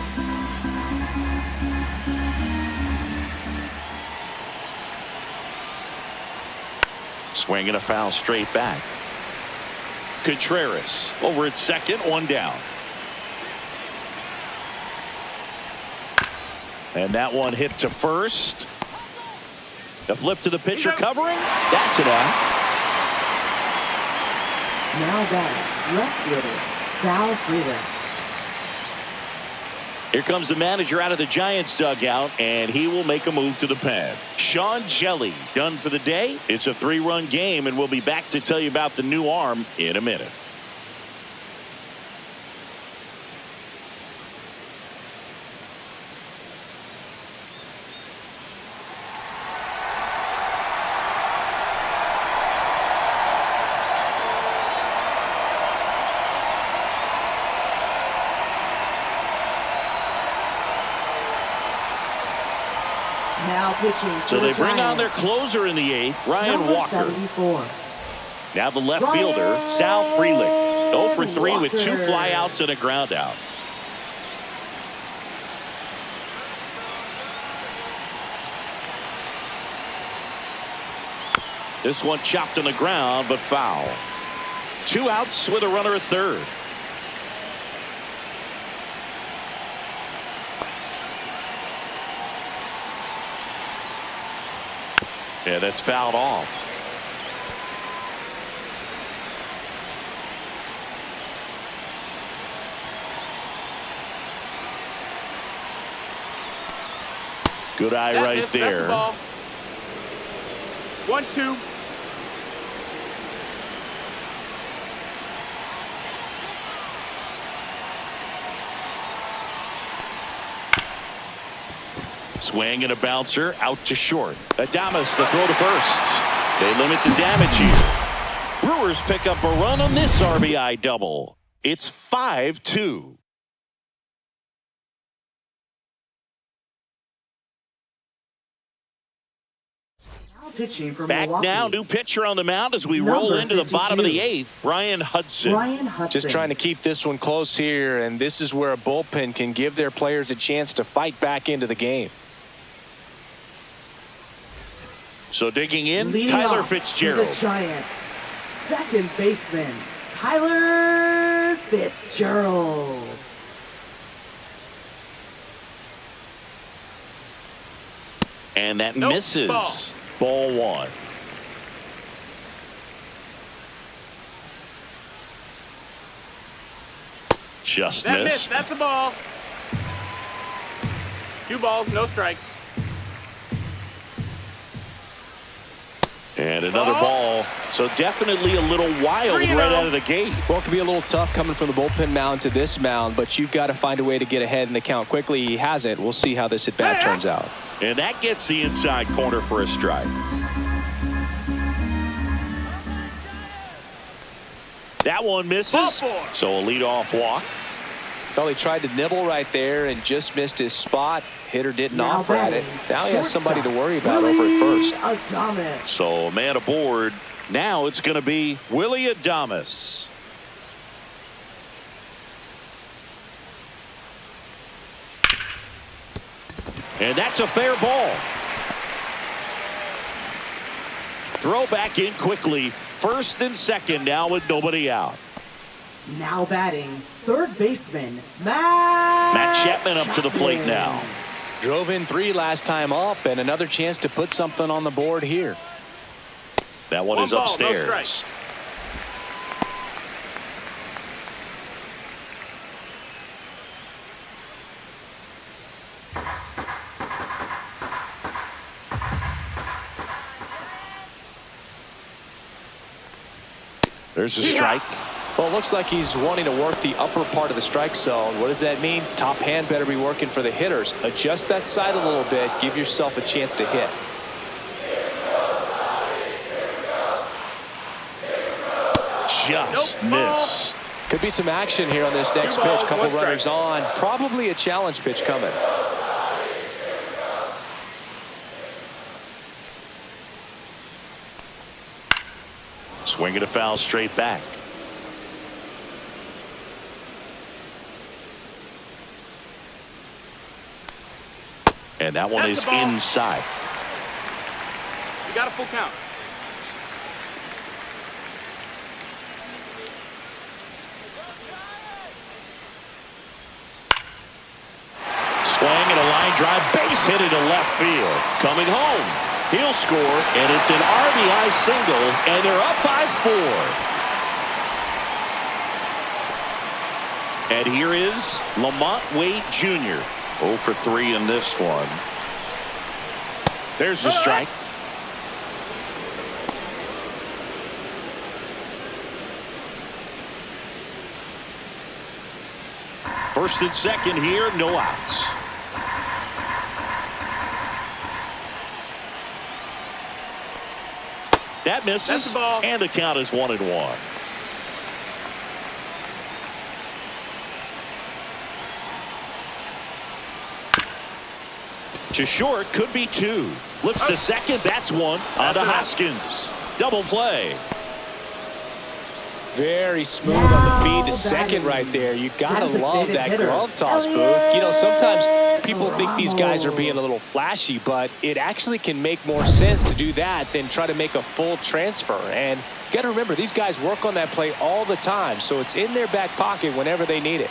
Swing and a foul straight back. Contreras over at second, 1 down. And that one hit to first. The flip to the pitcher covering. That's it out. Now batting, left fielder, Sal Freeland. Here comes the manager out of the Giants dugout, and he will make a move to the pen. Sean Jelly done for the day. It's a 3-run game, and we'll be back to tell you about the new arm in a minute. Now pitching. So they bring on their closer in the 8th, Ryan Walker. 74. Now the left fielder, Sal Freeland. 0 for 3 with 2 flyouts and a ground out. This one chopped on the ground, but foul. 2 outs with a runner at third. Yeah, that's fouled off. Good eye right there. 1-2. Swing and a bouncer out to short. Adames the throw to first. They limit the damage here. Brewers pick up a run on this RBI double. It's 5-2. pitching for Back Milwaukee. now, new pitcher on the mound as we roll Number into the bottom of the 52. 8th, Brian Hudson. Brian Hudson. Just trying to keep this one close here, and this is where a bullpen can give their players a chance to fight back into the game. So digging in, Leading Tyler off Fitzgerald. for the Giants, second baseman, Tyler Fitzgerald. And that Nope, misses. Ball 1. Just That missed. missed. That's a ball. 2 balls, no strikes. And another ball. So definitely a little wild 3-0. right out of the gate. Well, it can be a little tough coming from the bullpen mound to this mound, but you've got to find a way to get ahead in the count quickly. He hasn't. We'll see how this at-bat turns out. And that gets the inside corner for a strike. That one misses. Ball 4. So a leadoff walk. Well, he tried to nibble right there and just missed his spot. Hitter didn't Now offer at it. batting, Now he has somebody to shortstop, worry about over at Willie first. Adames. So a man aboard. Now it's going to be Willie Adames. And that's a fair ball. Throw back in quickly. First and second now with nobody out. Now batting, third baseman, Matt Chapman up to the plate now. Drove in 3 last time up, and another chance to put something on the board here. That one 1 is ball, no upstairs. strikes. There's a strike. Well, it looks like he's wanting to work the upper part of the strike zone. What does that mean? Top hand better be working for the hitters. Adjust that side a little bit. Give yourself a chance to hit. Just Nope. missed. Could be some action here on this next 2 pitch. balls, Couple 1 runners strike. on. Probably a challenge pitch coming. Swing and a foul straight back. And that one That's is the ball. inside. You got a full count. Swing and a line drive, base hit into left field. Coming home, he'll score, and it's an RBI single, and they're up by 4. And here is Lamont Wade Jr. 0 for 3 in this one. There's the strike. First and second here, no outs. That misses, That's the ball. and the count is 1-1. To short, could be 2. Flips to second, that's 1. On to Hoskins. Double play. Very smooth on the feed to second right there. You gotta love that glove toss, Boog. You know, sometimes people think these guys are being a little flashy, but it actually can make more sense to do that than try to make a full transfer. And you gotta remember, these guys work on that play all the time, so it's in their back pocket whenever they need it.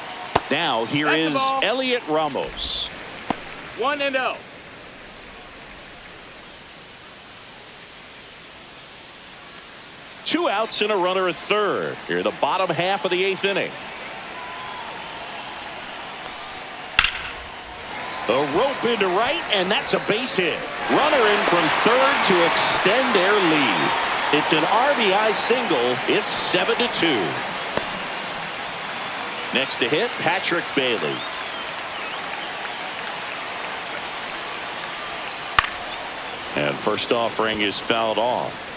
Now here That's the is ball. Elliot Ramos. 1-0. Two outs and a runner at third. Here in the bottom half of the 8th inning. The rope into right, and that's a base hit. Runner in from third to extend their lead. It's an RBI single. It's 7-2. Next to hit, Patrick Bailey. And first offering is fouled off.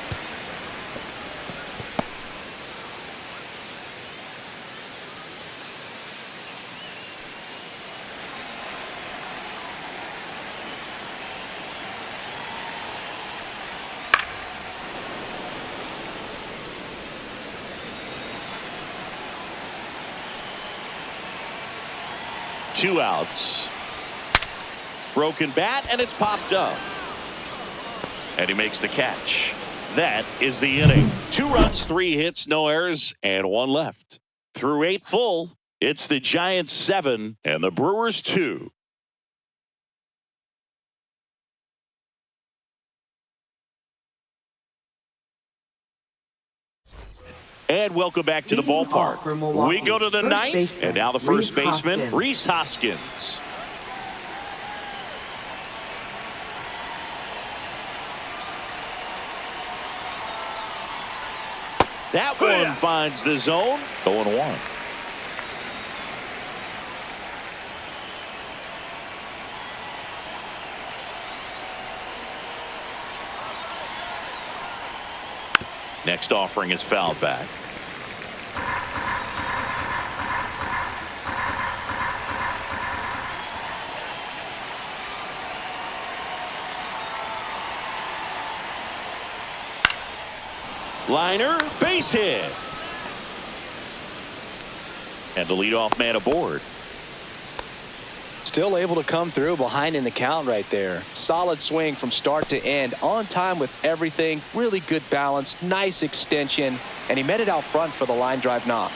2 outs. Broken bat, and it's popped up. And he makes the catch. That is the inning. 2 runs, 3 hits, no errors, and 1 left. Through 8 full, it's the Giants 7 and the Brewers 2. And welcome back to the ballpark. We go to the 9th, and now the first baseman, Rhys Hoskins. That one finds the zone. 0-1. Next offering is fouled back. Liner, base hit. And the leadoff man aboard. Still able to come through behind in the count right there. Solid swing from start to end. On time with everything. Really good balance. Nice extension. And he met it out front for the line drive knock.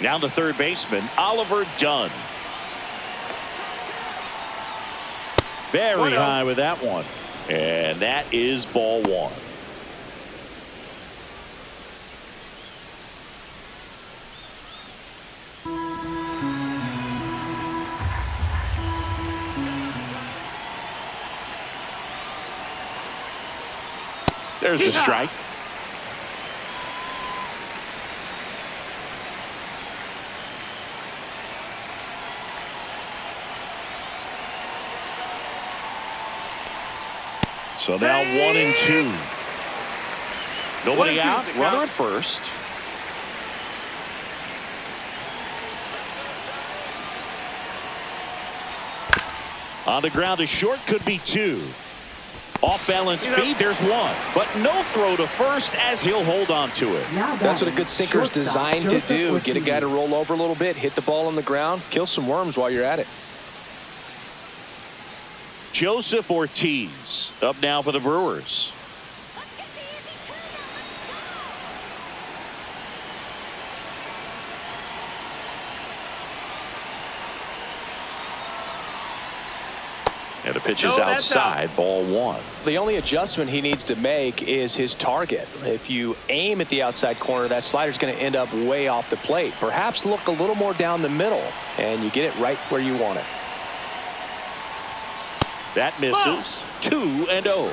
Now the third baseman, Oliver Dunn. Very high with that one. And that is ball 1. There's the strike. So now 1-2. Nobody out. Runner at first. On the ground to short, could be 2. Off balance feed, there's 1. But no throw to first as he'll hold on to it. That's what a good sinker is designed to do. Get a guy to roll over a little bit, hit the ball on the ground, kill some worms while you're at it. Joseph Ortiz up now for the Brewers. And the pitch is outside, ball 1. The only adjustment he needs to make is his target. If you aim at the outside corner, that slider's going to end up way off the plate. Perhaps look a little more down the middle, and you get it right where you want it. That misses. 2-0.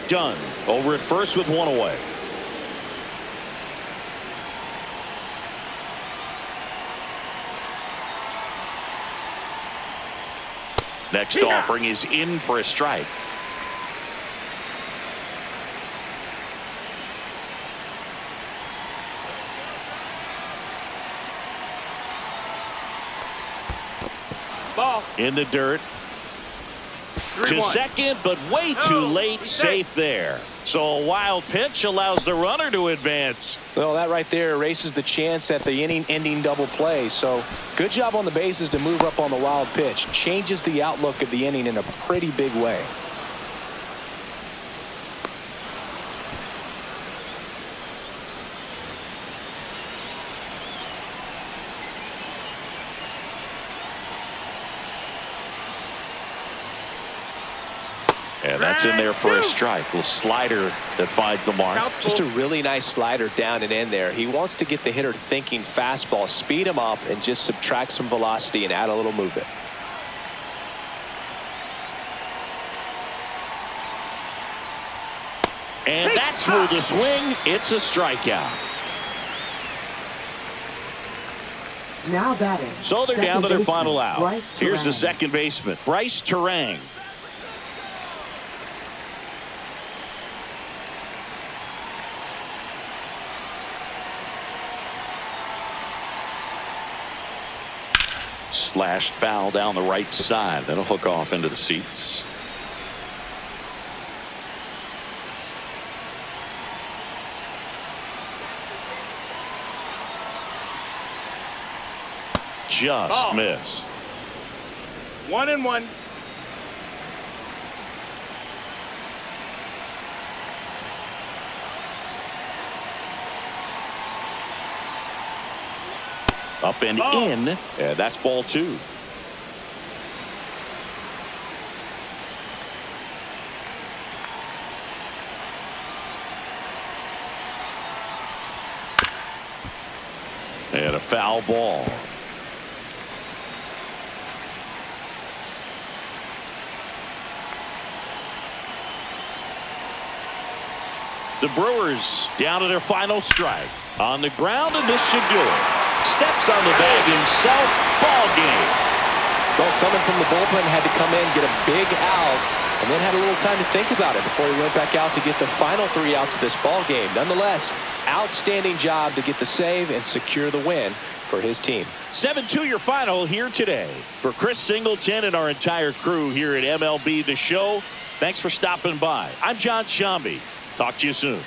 Dunn over at first with 1 away. Next offering is in for a strike. Ball. In the dirt. To second, but way too late. Safe there. So a wild pitch allows the runner to advance. Well, that right there erases the chance at the inning-ending double play. So good job on the bases to move up on the wild pitch. Changes the outlook of the inning in a pretty big way. And that's in there for a strike. Little slider that finds the mark. Just a really nice slider down and in there. He wants to get the hitter thinking fastball, speed him up, and just subtract some velocity and add a little movement. And that's through the swing. It's a strikeout. Now batting. So they're down to their final out. Here's the second baseman, Bryce Terang. Slashed foul down the right side. That'll hook off into the seats. Just missed. 1-1. Up and in. And that's ball 2. And a foul ball. The Brewers down to their final strike. On the ground, and this should do it. Steps on the bag himself. Ball game. Well, someone from the bullpen had to come in, get a big out, and then had a little time to think about it before he went back out to get the final 3 outs of this ball game. Nonetheless, outstanding job to get the save and secure the win for his team. 7-2 your final here today. For Chris Singleton and our entire crew here at MLB The Show, thanks for stopping by. I'm John Shambi. Talk to you soon.